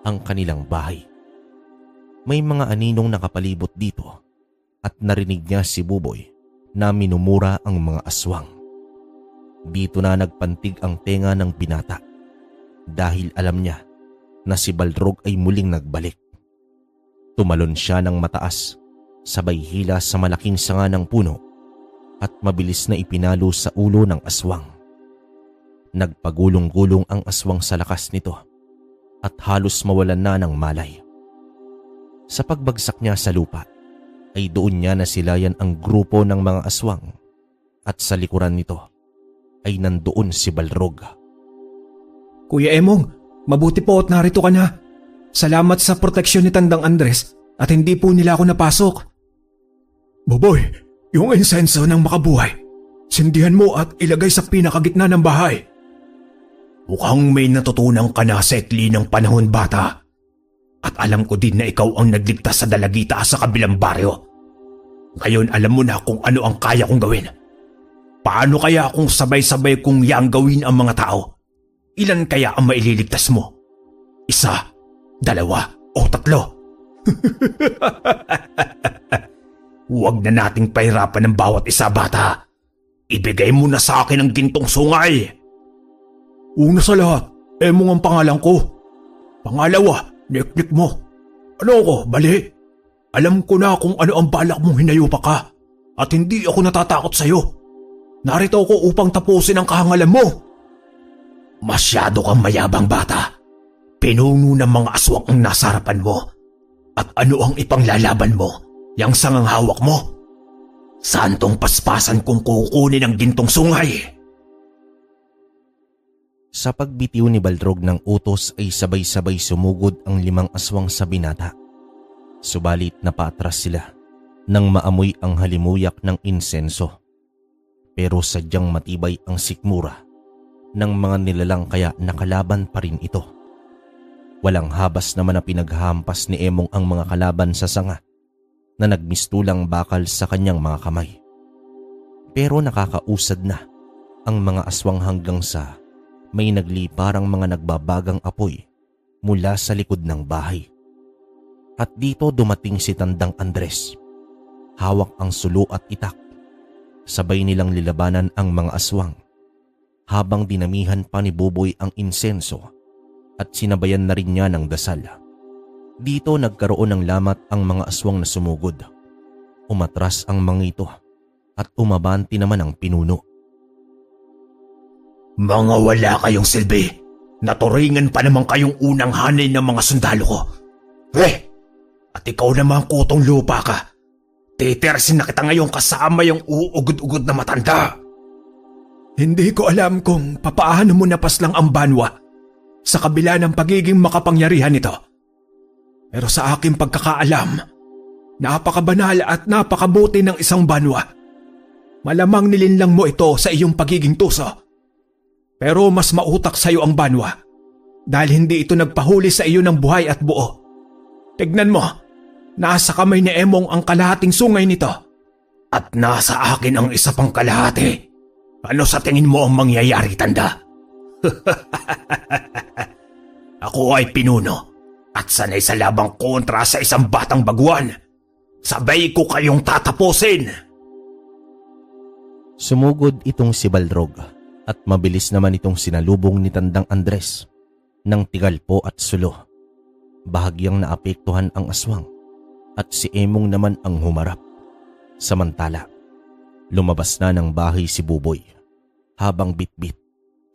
ang kanilang bahay. May mga aninong nakapalibot dito at narinig niya si Buboy na minumura ang mga aswang. Dito na nagpantig ang tenga ng binata dahil alam niya na si Balrog ay muling nagbalik. Tumalon siya ng mataas, sabay hila sa malaking sanga ng puno at mabilis na ipinalo sa ulo ng aswang. Nagpagulong-gulong ang aswang sa lakas nito at halos mawalan na ng malay. Sa pagbagsak niya sa lupa, ay doon niya nasilayan ang grupo ng mga aswang at sa likuran nito ay nandoon si Balrog. Kuya Emong, mabuti po at narito ka na. Salamat sa proteksyon ni Tandang Andres at hindi po nila ako napasok. Boboy, yung insenso ng makabuhay, sindihan mo at ilagay sa pinakagitna ng bahay. Mukhang may natutunan ka na sa ikli ng panahon, bata. At alam ko din na ikaw ang nagligtas sa dalagita sa kabilang baryo. Ngayon alam mo na kung ano ang kaya kong gawin. Paano kaya kung sabay-sabay kong yang gawin ang mga tao? Ilan kaya ang maililigtas mo? 1, 2, o 3? Huwag na nating pahirapan ng bawat isa, bata. Ibigay mo na sa akin ang gintong sungay. Una sa lahat, Emong ang pangalan ko. Pangalawa, niknik mo. Ano ko, bali? Alam ko na kung ano ang balak mong hinayupa ka at hindi ako natatakot sa'yo. Narito ako upang tapusin ang kahangalan mo. Masyado kang mayabang, bata. Pinuno ng mga aswang ang nasa harapan mo. At ano ang ipanglalaban mo? Yang sangang hawak mo? Saan tong paspasan kung kukunin ang gintong sungay? Sa pagbitiw ni Balrog ng utos ay sabay-sabay sumugod ang 5 aswang sa binata. Subalit napaatras sila nang maamoy ang halimuyak ng insenso. Pero sadyang matibay ang sikmura ng mga nilalang kaya nakalaban pa rin ito. Walang habas naman na pinaghahampas ni Emong ang mga kalaban sa sanga na nagmistulang bakal sa kanyang mga kamay. Pero nakakausad na ang mga aswang hanggang sa may nagliparang mga nagbabagang apoy mula sa likod ng bahay. At dito dumating si Tandang Andres. Hawak ang sulo at itak. Sabay nilang lilabanan ang mga aswang habang dinamihan pa ni Buboy ang insenso at sinabayan na rin niya ng dasal. Dito nagkaroon ng lamat ang mga aswang na sumugod. Umatras ang mga ito at umabanti naman ang pinuno. Mga wala kayong silbi. Naturingan pa naman kayong unang hanay ng mga sundalo ko. At ikaw naman kutong lupa ka. Titirasin na kita ngayon kasama yung uugod-ugod na matanda. Hindi ko alam kung papaano mo napaslang ang banwa sa kabila ng pagiging makapangyarihan nito. Pero sa aking pagkakaalam, napakabanal at napakabuti ng isang banwa. Malamang nilinlang mo ito sa iyong pagiging tuso. Pero mas mautak sa iyo ang banwa dahil hindi ito nagpahuli sa iyo ng buhay at buo. Tignan mo, nasa kamay ni Emong ang kalahating sungay nito. At nasa akin ang isa pang kalahati. Ano sa tingin mo ang mangyayari, tanda? Ako ay pinuno at sanay sa labang kontra sa isang batang baguan. Sabay ko kayong tatapusin. Sumugod itong si Balrog at mabilis naman itong sinalubong ni Tandang Andres ng tigalpo at sulo. Bahagyang naapektuhan ang aswang at si Emong naman ang humarap. Samantala, lumabas na ng bahay si Buboy habang bitbit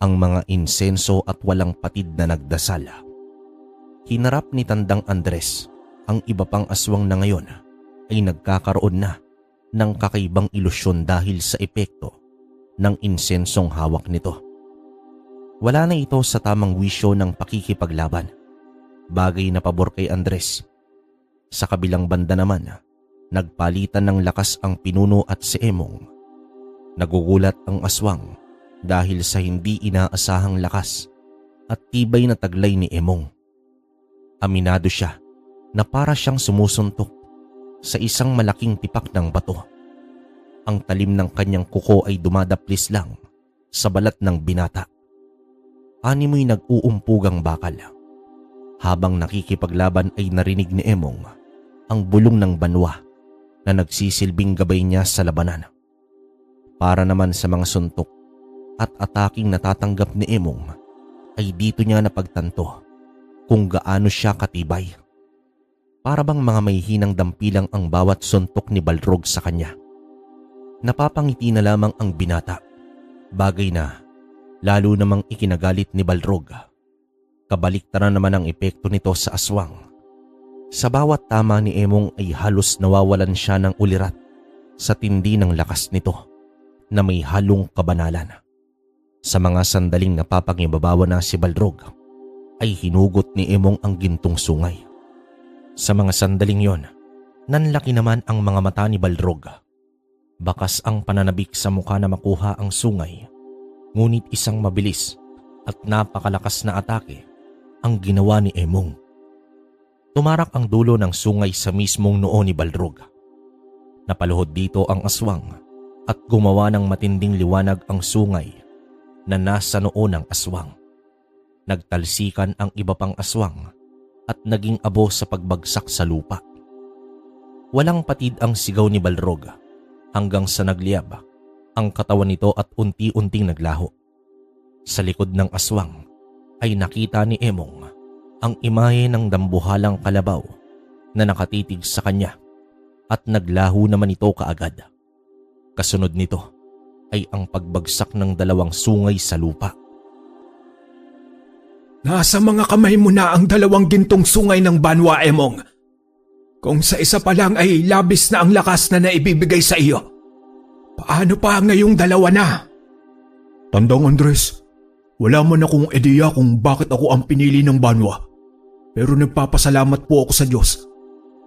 ang mga insenso at walang patid na nagdasal. Hinarap ni Tandang Andres ang iba pang aswang na ngayon ay nagkakaroon na ng kakaibang ilusyon dahil sa epekto ng insensong hawak nito. Wala na ito sa tamang wisyo ng pakikipaglaban, bagay na pabor kay Andres. Sa kabilang banda naman, nagpalitan ng lakas ang pinuno at si Emong. Nagugulat ang aswang dahil sa hindi inaasahang lakas at tibay na taglay ni Emong. Aminado siya na para siyang sumusuntok sa isang malaking tipak ng bato. Ang talim ng kanyang kuko ay dumadaplis lang sa balat ng binata. Animoy nag-uumpugang bakal. Habang nakikipaglaban ay narinig ni Emong ang bulong ng banwa na nagsisilbing gabay niya sa labanan. Para naman sa mga suntok at ataking natatanggap ni Emong ay dito niya napagtanto kung gaano siya katibay. Para bang mga may hinang dampilang ang bawat suntok ni Balrog sa kanya. Napapangiti na lamang ang binata, bagay na lalo namang ikinagalit ni Balrog. Kabaliktaran naman ang epekto nito sa aswang. Sa bawat tama ni Emong ay halos nawawalan siya ng ulirat sa tindi ng lakas nito na may halong kabanalan. Sa mga sandaling napapangibabawa na si Balrog ay hinugot ni Emong ang gintong sungay. Sa mga sandaling yon, nanlaki naman ang mga mata ni Balrog. Bakas ang pananabik sa mukha na makuha ang sungay, ngunit isang mabilis at napakalakas na atake ang ginawa ni Emong. Tumarak ang dulo ng sungay sa mismong noo ni Balrog. Napaluhod dito ang aswang at gumawa ng matinding liwanag ang sungay na nasa noo ng aswang. Nagtalsikan ang iba pang aswang at naging abo sa pagbagsak sa lupa. Walang patid ang sigaw ni Balrog hanggang sa nagliyab ang katawan nito at unti-unting naglaho. Sa likod ng aswang ay nakita ni Emong ang imahe ng dambuhalang kalabaw na nakatitig sa kanya at naglaho naman ito kaagad. Kasunod nito ay ang pagbagsak ng dalawang sungay sa lupa. Nasa mga kamay mo na ang dalawang gintong sungay ng banwa, Emong. Kung sa isa pa lang ay labis na ang lakas na naibibigay sa iyo, paano pa ngayong dalawa na? Tandang Andres, wala man akong ideya kung bakit ako ang pinili ng banwa. Pero nagpapasalamat po ako sa Diyos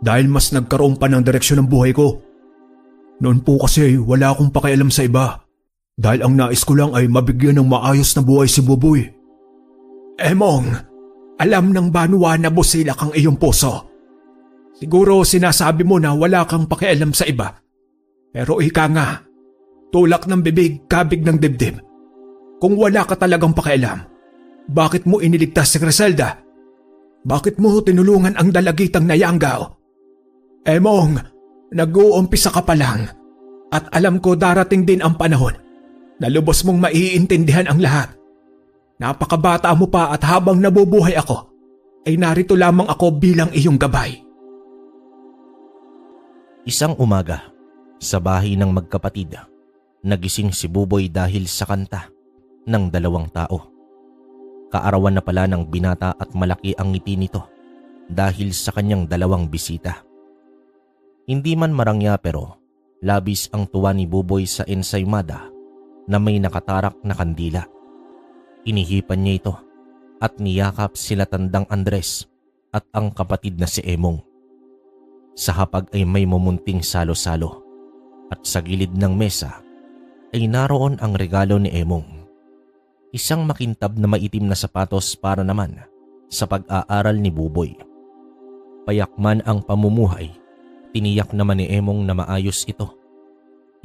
dahil mas nagkaroon pa ng direksyon ng buhay ko. Noon po kasi wala akong pakialam sa iba dahil ang nais ko lang ay mabigyan ng maayos na buhay si Buboy. Emong, alam ng banwa na busilak ang iyong puso. Siguro sinasabi mo na wala kang pakialam sa iba. Pero ika nga, tulak ng bibig, kabig ng dibdib. Kung wala ka talagang pakialam, bakit mo iniligtas si Griselda? Bakit mo tinulungan ang dalagitang Nayanggaw? Emong, nag-uumpisa ka pa lang at alam ko darating din ang panahon na lubos mong maiintindihan ang lahat. Napakabata mo pa at habang nabubuhay ako, ay narito lamang ako bilang iyong gabay. Isang umaga, sa bahay ng magkapatid, nagising si Buboy dahil sa kanta ng dalawang tao. Kaarawan na pala ng binata at malaki ang ngiti nito dahil sa kanyang dalawang bisita. Hindi man marangya pero labis ang tuwa ni Buboy sa ensaymada na may nakatarak na kandila. Inihipan niya ito at niyakap sila Tandang Andres at ang kapatid na si Emong. Sa hapag ay may mumunting salo-salo at sa gilid ng mesa ay naroon ang regalo ni Emong. Isang makintab na maitim na sapatos para naman sa pag-aaral ni Buboy. Payakman ang pamumuhay, tiniyak naman ni Emong na maayos ito.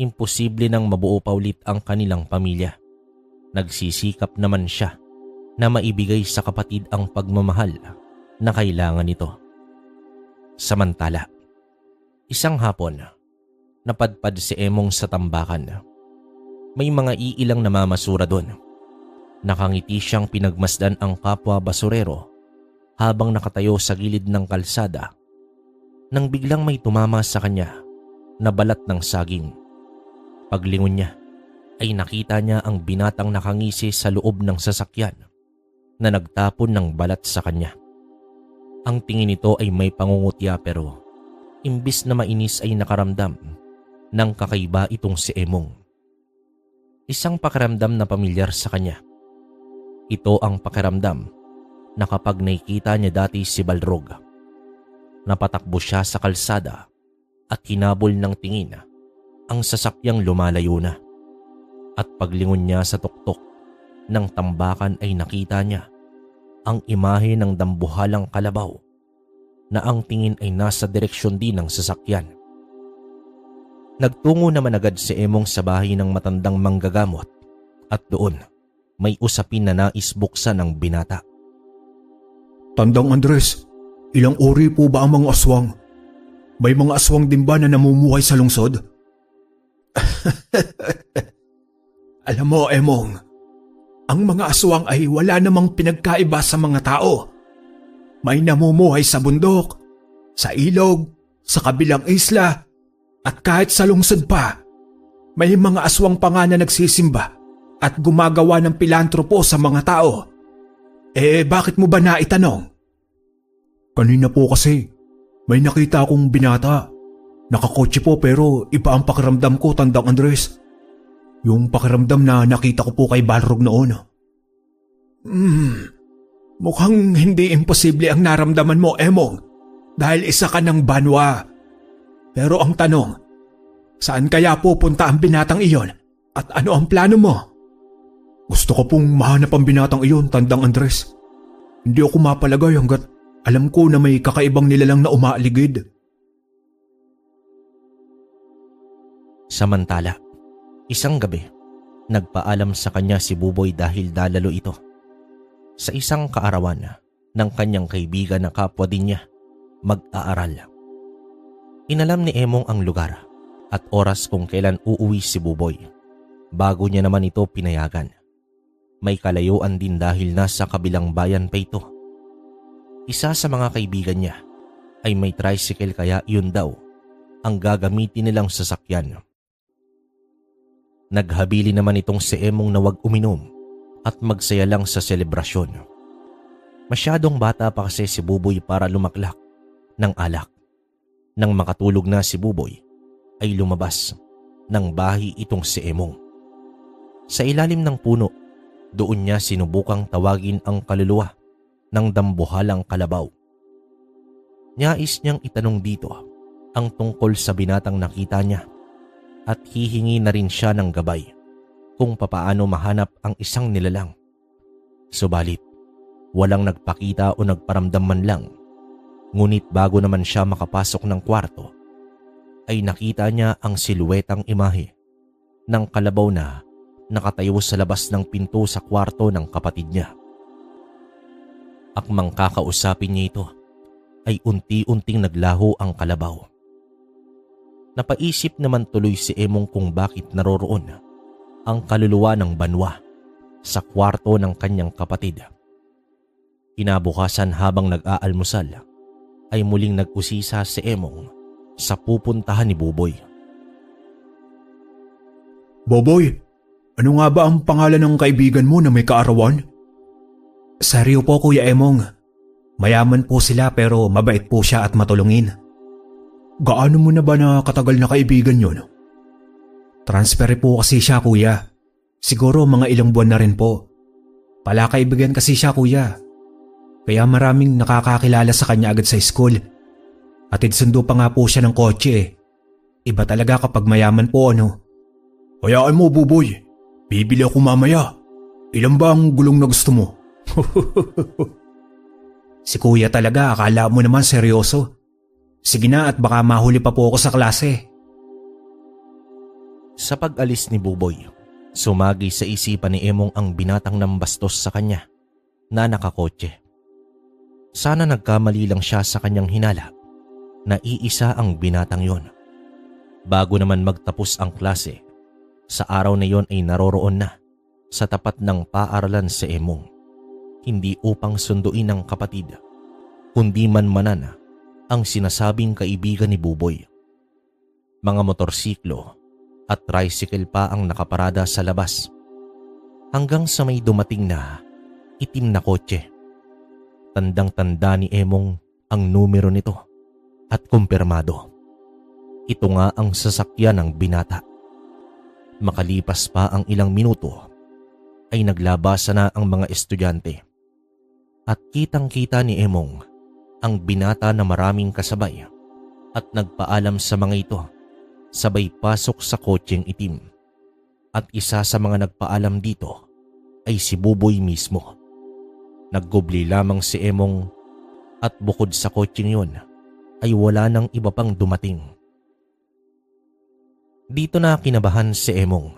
Imposible nang mabuo pa ulit ang kanilang pamilya. Nagsisikap naman siya na maibigay sa kapatid ang pagmamahal na kailangan nito. Samantala, isang hapon, napadpad si Emong sa tambakan. May mga iilang namamasura doon. Nakangiti siyang pinagmasdan ang kapwa basurero habang nakatayo sa gilid ng kalsada nang biglang may tumama sa kanya na balat ng saging. Paglingon niya ay nakita niya ang binatang nakangisi sa loob ng sasakyan na nagtapon ng balat sa kanya. Ang tingin nito ay may pangungutya pero imbis na mainis ay nakaramdam ng kakaiba itong si Emong. Isang pakiramdam na pamilyar sa kanya. Ito ang pakiramdam na kapag nakikita niya dati si Balrog. Napatakbo siya sa kalsada at hinabol ng tingin ang sasakyang lumalayo na. At paglingon niya sa tuktok ng tambakan ay nakita niya ang imahe ng dambuhalang kalabaw na ang tingin ay nasa direksyon din ng sasakyan. Nagtungo naman agad si Emong sa bahay ng matandang manggagamot at doon may usapin na nais buksan ng binata. Tandang Andres, ilang uri po ba ang mga aswang? May mga aswang din ba na namumuhay sa lungsod? Alam mo, Emong, ang mga aswang ay wala namang pinagkaiba sa mga tao. May namumuhay sa bundok, sa ilog, sa kabilang isla, at kahit sa lungsod pa. May mga aswang pa nga na nagsisimba at gumagawa ng pilantropo sa mga tao. Bakit mo ba naitanong? Kanina po kasi, may nakita akong binata. Nakakotse po pero iba ang pakiramdam ko, Tandang Andres. Yung pakiramdam na nakita ko po kay Balrog noon. Mukhang hindi imposible ang naramdaman mo, Emong, dahil isa ka ng banwa. Pero ang tanong, saan kaya pupunta ang binatang iyon at ano ang plano mo? Gusto ko pong mahanap ang binatang iyon, Tandang Andres. Hindi ako mapalagay hanggat alam ko na may kakaibang nilalang na umaaligid. Samantala, isang gabi, nagpaalam sa kanya si Buboy dahil dalalo ito sa isang kaarawan ng kanyang kaibigan na kapwa din niya mag-aaral. Inalam ni Emong ang lugar at oras kung kailan uuwi si Buboy. Bago niya naman ito pinayagan. May kalayuan din dahil nasa kabilang bayan pa ito. Isa sa mga kaibigan niya ay may tricycle kaya yun daw ang gagamitin nilang sasakyan. Naghabili naman itong si Emong na wag uminom at magsaya lang sa selebrasyon. Masyadong bata pa kasi si Buboy para lumaklak ng alak. Nang makatulog na si Buboy ay lumabas ng bahay itong si Emong. Sa ilalim ng puno, doon niya sinubukang tawagin ang kaluluwa ng dambuhalang kalabaw. Nais niyang itanong dito ang tungkol sa binatang nakita niya at hihingi na rin siya ng gabay kung papaano mahanap ang isang nilalang. Subalit, walang nagpakita o nagparamdam man lang. Ngunit bago naman siya makapasok ng kwarto, ay nakita niya ang siluetang imahe ng kalabaw na nakatayo sa labas ng pinto sa kwarto ng kapatid niya. Akmang kakausapin niya ito, ay unti-unting naglaho ang kalabaw. Napaisip naman tuloy si Emong kung bakit naroroon ang kaluluwa ng banwa sa kwarto ng kanyang kapatid. Kinabukasan habang nag-aalmusal, ay muling nag-usisa si Emong sa pupuntahan ni Buboy. Boboy, ano nga ba ang pangalan ng kaibigan mo na may kaarawan? Seryo po, Kuya Emong. Mayaman po sila pero mabait po siya at matulungin. Gaano mo na ba na katagal na kaibigan yun? Transfer po kasi siya, Kuya. Siguro mga ilang buwan na rin po. Palakaibigan kasi siya, Kuya. Kaya maraming nakakakilala sa kanya agad sa school. Atid sundo pa nga po siya ng kotse eh. Iba talaga kapag mayaman po, ano? Hayaan mo, Buboy. Bibili ako mamaya. Ilan ba ang gulong na gusto mo? Si Kuya talaga, akala mo naman seryoso. Sige na at baka mahuli pa po ako sa klase. Sa pag-alis ni Buboy, sumagi sa isipan ni Emong ang binatang nambastos sa kanya na nakakotse. Sana nagkamali lang siya sa kanyang hinala na iisa ang binatang yon. Bago naman magtapos ang klase, sa araw na yon ay naroroon na sa tapat ng paaralan si Emong. Hindi upang sunduin ng kapatid, kundi manmanan ang sinasabing kaibigan ni Buboy. Mga motorsiklo at tricycle pa ang nakaparada sa labas hanggang sa may dumating na itim na kotse. Tandang-tanda ni Emong ang numero nito at kumpirmado. Ito nga ang sasakyan ng binata. Makalipas pa ang ilang minuto ay naglabasan na ang mga estudyante at kitang-kita ni Emong ang binata na maraming kasabay at nagpaalam sa mga ito sabay pasok sa kotseng itim. At isa sa mga nagpaalam dito ay si Buboy mismo. Naggubli lamang si Emong at bukod sa kotseng yun ay wala nang iba pang dumating. Dito na kinabahan si Emong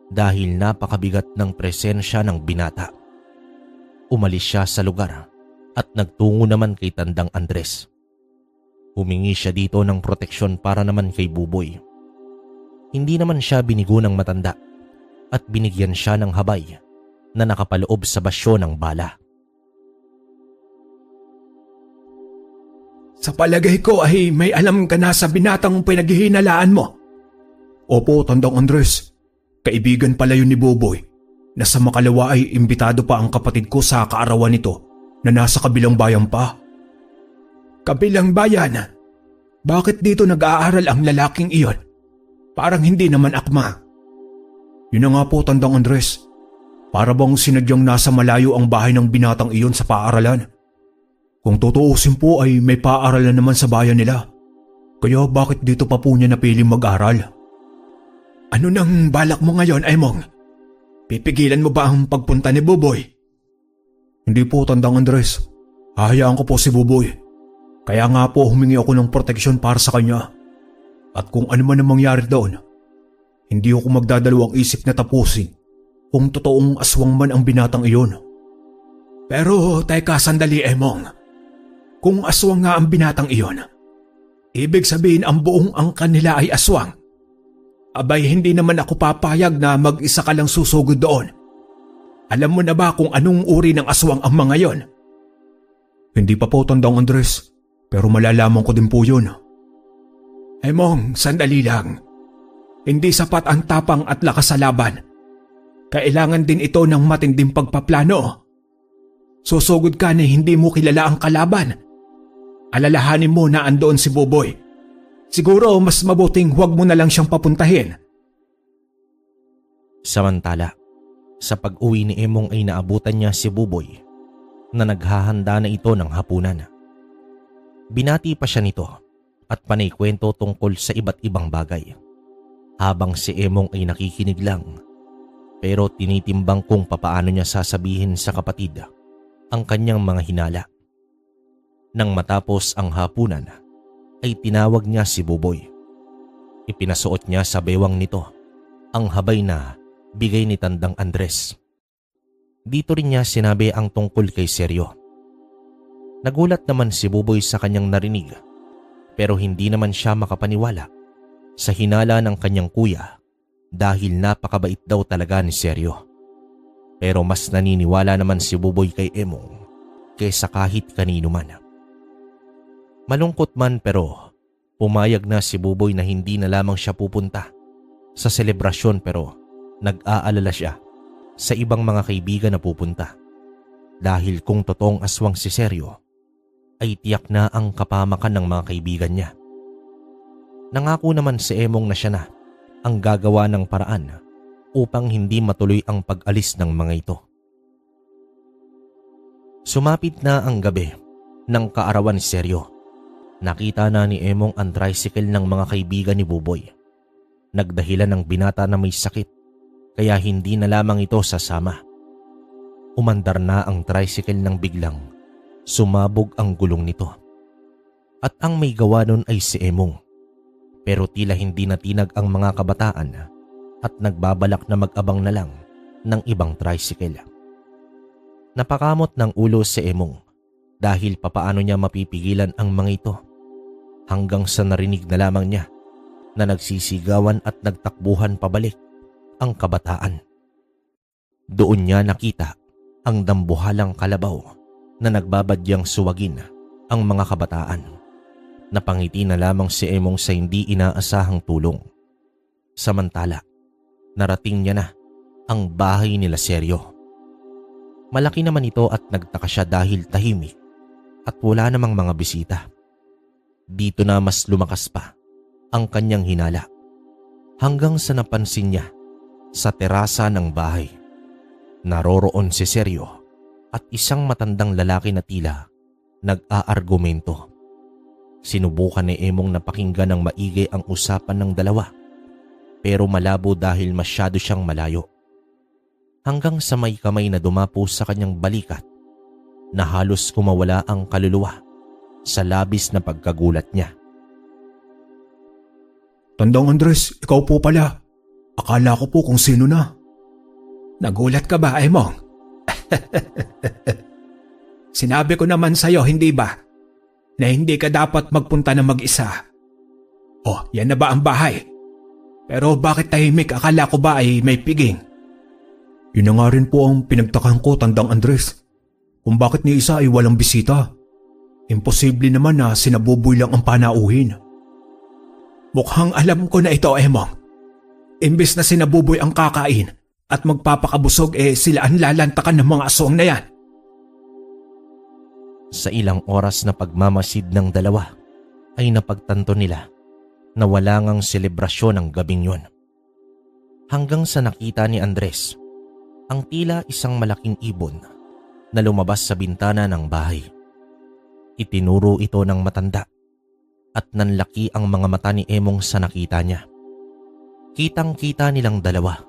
dahil napakabigat ng presensya ng binata. Umalis siya sa lugar at nagtungo naman kay Tandang Andres. Humingi siya dito ng proteksyon para naman kay Buboy. Hindi naman siya binigo ng matanda at binigyan siya ng habay na nakapaloob sa basyo ng bala. Sa palagay ko ay may alam ka na sa binatang pinaghihinalaan mo. Opo, Tandang Andres. Kaibigan pala yun ni Buboy na sa makalawa ay imbitado pa ang kapatid ko sa kaarawan nito na nasa kabilang bayan pa. Kabilang bayan? Bakit dito nag-aaral ang lalaking iyon? Parang hindi naman akma. Yun na nga po, Tandang Andres. Para bang sinadyang nasa malayo ang bahay ng binatang iyon sa paaralan. Kung tutuusin po ay may paaralan naman sa bayan nila. Kaya bakit dito pa po niya napiling mag-aral? Ano nang balak mo ngayon, Emong? Pipigilan mo ba ang pagpunta ni Buboy? Hindi po, Tandang Andres. Hahayaan ko po si Buboy. Kaya nga po humingi ako ng proteksyon para sa kanya. At kung ano man ang mangyari doon, hindi ako magdadalawang isip na tapusin kung totoong aswang man ang binatang iyon. Pero teka sandali, Emong. Kung aswang nga ang binatang iyon, ibig sabihin ang buong angkan nila ay aswang. Abay, hindi naman ako papayag na mag-isa ka lang susugod doon. Alam mo na ba kung anong uri ng aswang ang mga yon? Hindi pa po, Tandang Andres, pero malalaman ko din po yun. Emong, sandali lang. Hindi sapat ang tapang at lakas sa laban. Kailangan din ito ng matinding pagpaplano. Susugod ka na hindi mo kilala ang kalaban. Alalahanin mo na andoon si Buboy. Siguro mas mabuting huwag mo na lang siyang papuntahin. Samantala, sa pag-uwi ni Emong ay naabutan niya si Buboy na naghahanda na ito ng hapunan. Binati pa siya nito at panay kwento tungkol sa iba't ibang bagay. Habang si Emong ay nakikinig lang, pero tinitimbang kung papaano niya sasabihin sa kapatid ang kanyang mga hinala. Nang matapos ang hapunan, ay tinawag niya si Buboy. Ipinasuot niya sa bewang nito ang habay na bigay ni Tandang Andres. Dito rin niya sinabi ang tungkol kay Seryo. Nagulat naman si Buboy sa kanyang narinig, pero hindi naman siya makapaniwala sa hinala ng kanyang kuya dahil napakabait daw talaga ni Seryo. Pero mas naniniwala naman si Buboy kay Emong kaysa kahit kanino man. Malungkot man pero pumayag na si Buboy na hindi na lamang siya pupunta sa selebrasyon, pero nag-aalala siya sa ibang mga kaibigan na pupunta. Dahil kung totoong aswang si Seryo, ay tiyak na ang kapamakan ng mga kaibigan niya. Nangako naman si Emong na siya na ang gagawa ng paraan upang hindi matuloy ang pag-alis ng mga ito. Sumapit na ang gabi ng kaarawan ni Seryo. Nakita na ni Emong ang tricycle ng mga kaibigan ni Buboy. Nagdahilan ng binata na may sakit, kaya hindi na lamang ito sasama. Umandar na ang tricycle nang biglang sumabog ang gulong nito. At ang may gawa nun ay si Emong. Pero tila hindi natinag ang mga kabataan at nagbabalak na mag-abang na lang ng ibang tricycle. Napakamot ng ulo si Emong dahil papaano niya mapipigilan ang mga ito, hanggang sa narinig na lamang niya na nagsisigawan at nagtakbuhan pabalik ang kabataan. Doon niya nakita ang dambuhalang kalabaw na nagbabadyang suwagin ang mga kabataan. Napangiti na lamang si Emong sa hindi inaasahang tulong. Samantala, narating niya na ang bahay nila Seryo. Malaki naman ito at nagtaka siya dahil tahimik at wala namang mga bisita. Dito na mas lumakas pa ang kanyang hinala, hanggang sa napansin niya sa terasa ng bahay. Naroroon si Seryo at isang matandang lalaki na tila nag-aargumento. Sinubukan ni Emong na pakinggan ng maigi ang usapan ng dalawa, pero malabo dahil masyado siyang malayo. Hanggang sa may kamay na dumapo sa kanyang balikat na halos kumawala ang kaluluwa sa labis na pagkagulat niya. Tandang Andres, ikaw po pala. Akala ko po kung sino na. Nagulat ka ba, Emong? Sinabi ko naman sa'yo, hindi ba, na hindi ka dapat magpunta na mag-isa. Oh, yan na ba ang bahay? Pero bakit tahimik? Akala ko ba ay may piging? Yun na nga rin po ang pinagtakan ko, Tandang Andres. Kung bakit ni isa ay walang bisita. Imposible naman na sina Buboy lang ang panauhin. Mukhang alam ko na ito, Emong. Imbes na sina Buboy ang kakain at magpapakabusog, sila ang lalantakan ng mga aswang na yan. Sa ilang oras na pagmamasid ng dalawa, ay napagtanto nila na wala ngang selebrasyon ang gabing yun. hanggang sa nakita ni Andres ang tila isang malaking ibon na lumabas sa bintana ng bahay. Itinuro ito ng matanda at nanlaki ang mga mata ni Emong sa nakita niya. Kitang-kita nilang dalawa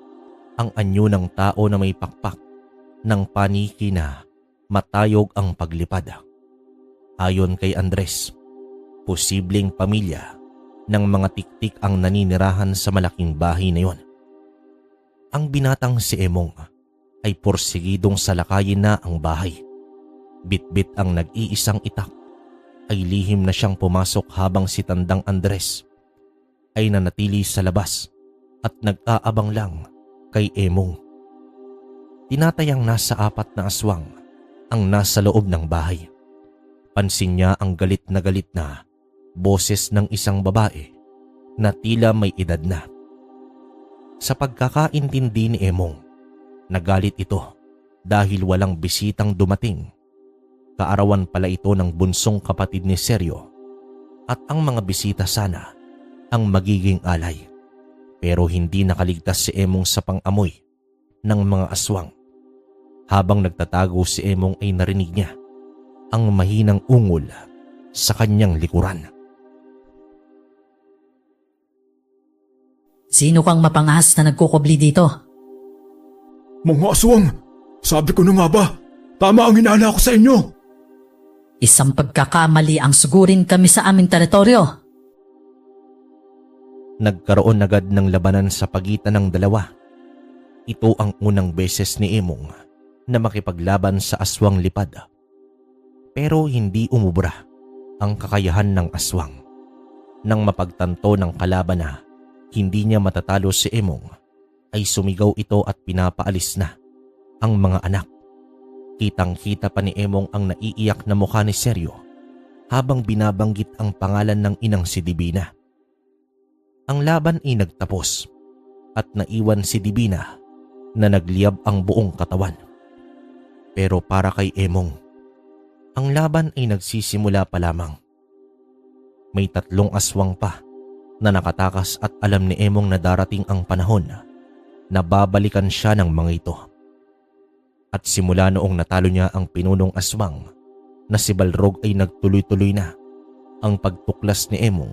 ang anyo ng tao na may pakpak ng paniki na matayog ang paglipad. Ayon kay Andres, posibleng pamilya ng mga tiktik ang naninirahan sa malaking bahay na yon. Ang binatang si Emong ay porsigidong salakayin na ang bahay. Bitbit ang nag-iisang itak ay lihim na siyang pumasok habang si Tandang Andres ay nanatili sa labas at nag-aabang lang kay Emong. Tinatayang nasa 4 na aswang ang nasa loob ng bahay. Pansin niya ang galit na boses ng isang babae na tila may edad na. Sa pagkakaintindi ni Emong, nagalit ito dahil walang bisitang dumating. Kaarawan pala ito ng bunsong kapatid ni Seryo at ang mga bisita sana ang magiging alay. Pero hindi nakaligtas si Emong sa pang-amoy ng mga aswang. Habang nagtatago si Emong ay narinig niya ang mahinang ungol sa kanyang likuran. Sino kang mapangahas na nagkukubli dito? Mga aswang! Sabi ko na nga ba? Tama ang hinala ko sa inyo! Isang pagkakamali ang sugurin kami sa aming teritoryo. Nagkaroon agad ng labanan sa pagitan ng dalawa. Ito ang unang beses ni Emong na makipaglaban sa aswang lipad. Pero hindi umubra ang kakayahan ng aswang. Nang mapagtanto ng kalaban na hindi niya matatalo si Emong, ay sumigaw ito at pinapaalis na ang mga anak. Kitang-kita pa ni Emong ang naiiyak na mukha ni Seryo habang binabanggit ang pangalan ng inang si Divina. Ang laban ay nagtapos at naiwan si Divina na nagliyab ang buong katawan. Pero para kay Emong, ang laban ay nagsisimula pa lamang. May 3 aswang pa na nakatakas at alam ni Emong na darating ang panahon na babalikan siya ng mga ito. At simula noong natalo niya ang pinunong aswang na si Balrog ay nagtuloy-tuloy na ang pagtuklas ni Emong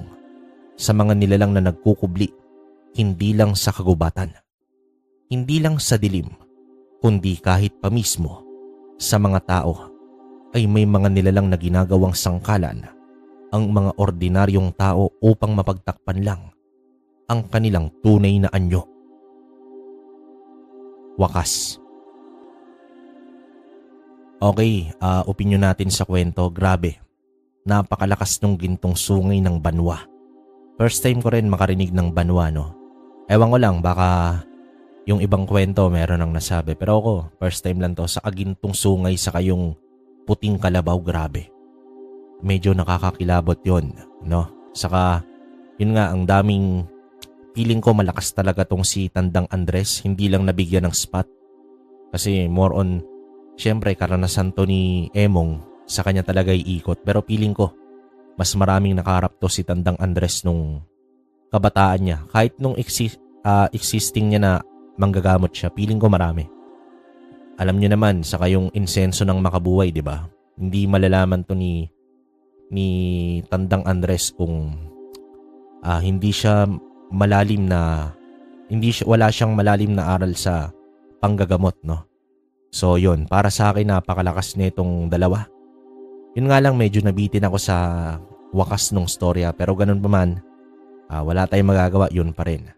sa mga nilalang na nagkukubli, hindi lang sa kagubatan, hindi lang sa dilim, kundi kahit pa mismo sa mga tao ay may mga nilalang na ginagawang sangkalan ang mga ordinaryong tao upang mapagtakpan lang ang kanilang tunay na anyo. Wakas. Okay, opinyon natin sa kwento. Grabe, napakalakas nung gintong sungay ng banwa. First time ko rin makarinig ng banwa, no? Ewan ko lang, baka yung ibang kwento meron nang nasabi. Pero ako, first time lang to sa agintong sungay sa kayong puting kalabaw. Grabe. Medyo nakakakilabot yon, no? Saka, yun nga, ang daming feeling ko malakas talaga tong si Tandang Andres. Hindi lang nabigyan ng spot. Kasi more on, syempre karanasan to ni Emong, sa kanya talaga iikot. Pero feeling ko, mas maraming nakaharap to si Tandang Andres nung kabataan niya. Kahit nung existing niya na manggagamot siya, feeling ko marami. Alam niyo naman, sa kayong insenso ng makabuhay, di ba? Hindi malalaman to ni Tandang Andres kung hindi siya malalim na wala siyang malalim na aral sa panggagamot, no? So yun, para sa akin napakalakas nitong dalawa. Yun nga lang, medyo nabitin ako sa wakas nung storya, pero ganun pa man, wala tayong magagawa, yun pa rin.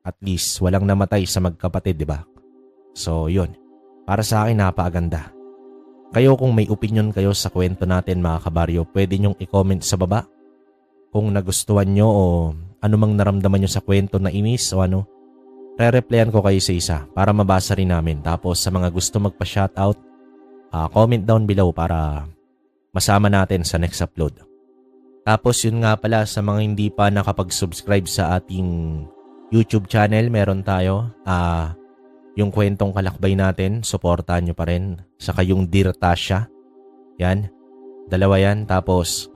At least walang namatay sa magkapatid, di ba? So yun, para sa akin napakaganda. Kayo, kung may opinion kayo sa kwento natin mga kabaryo, pwede nyong i-comment sa baba kung nagustuhan nyo o anumang naramdaman nyo sa kwento na inis o ano. Re-replyan ko kayo sa isa para mabasa rin namin. Tapos sa mga gusto magpa-shoutout, comment down below para masama natin sa next upload. Tapos yun nga pala, sa mga hindi pa nakapag-subscribe sa ating YouTube channel, meron tayo yung kwentong kalakbay natin, suportahan nyo pa rin. Saka yung Dear Tasha, yan, 2 yan. Tapos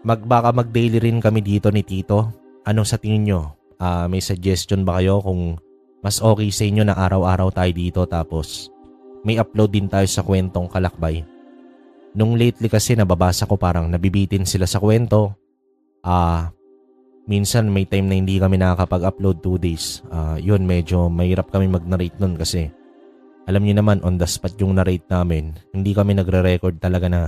baka mag-daily rin kami dito ni Tito. Ano sa tingin nyo? may suggestion ba kayo kung mas okay sa inyo na araw-araw tayo dito tapos may upload din tayo sa kwentong Kalakbay? Nung lately kasi nababasa ko parang nabibitin sila sa kwento. Minsan may time na hindi kami nakakapag-upload 2 days. Yun, medyo mahirap kami mag-narrate nun kasi alam niyo naman on the spot yung narrate namin. Hindi kami nagre-record talaga na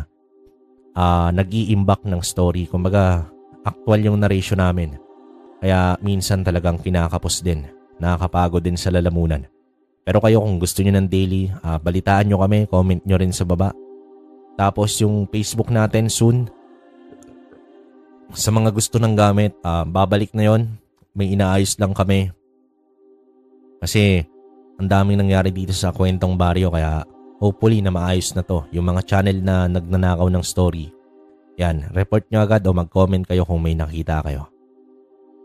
nag-i-imbak ng story. Kumbaga actual yung narration namin. Kaya minsan talagang kinakapos din. Nakakapagod din sa lalamunan. Pero kayo kung gusto niyo ng daily, balitaan niyo kami, comment niyo rin sa baba. Tapos yung Facebook natin soon. Sa mga gusto ng gamit, babalik na yon. May inaayos lang kami. Kasi ang daming nangyari dito sa kwentong baryo kaya hopefully na maayos na to. Yung mga channel na nagnanakaw ng story. Yan, report nyo agad o mag-comment kayo kung may nakita kayo.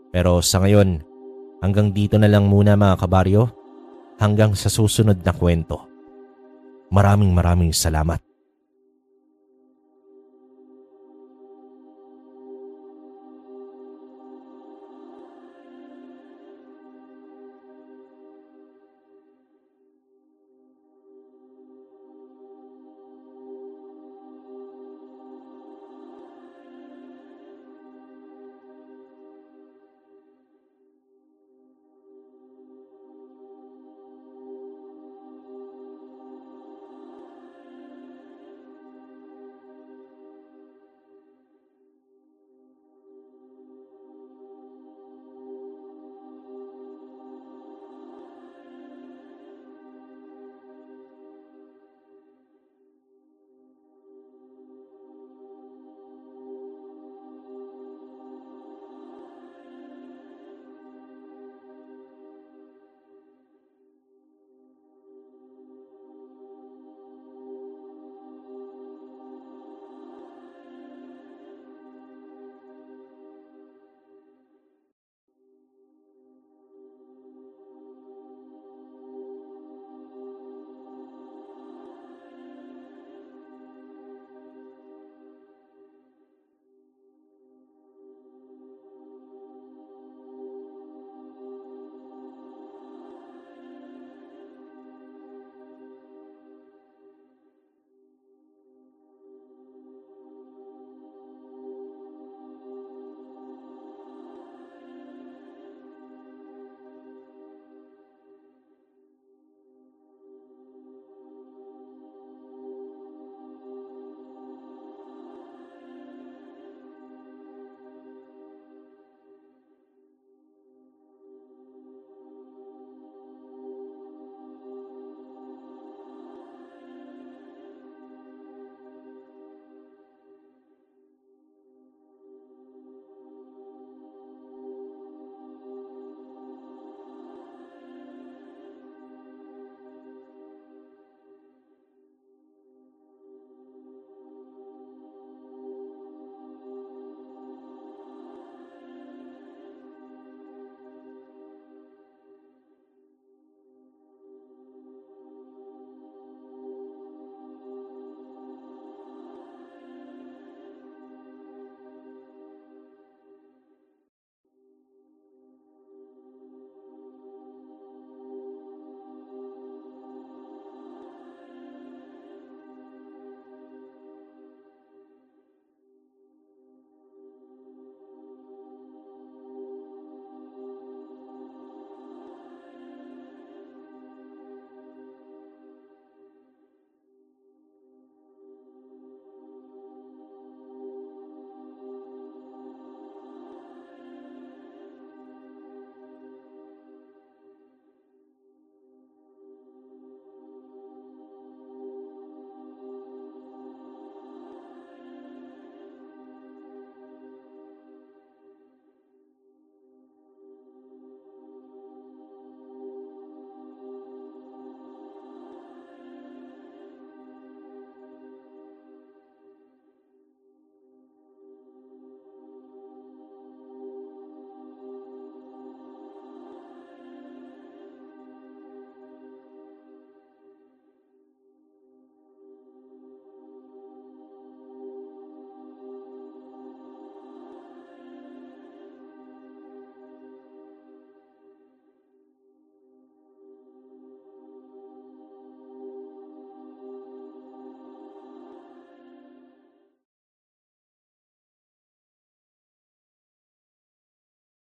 Pero sa ngayon, hanggang dito na lang muna mga kabaryo. Hanggang sa susunod na kwento. Maraming salamat.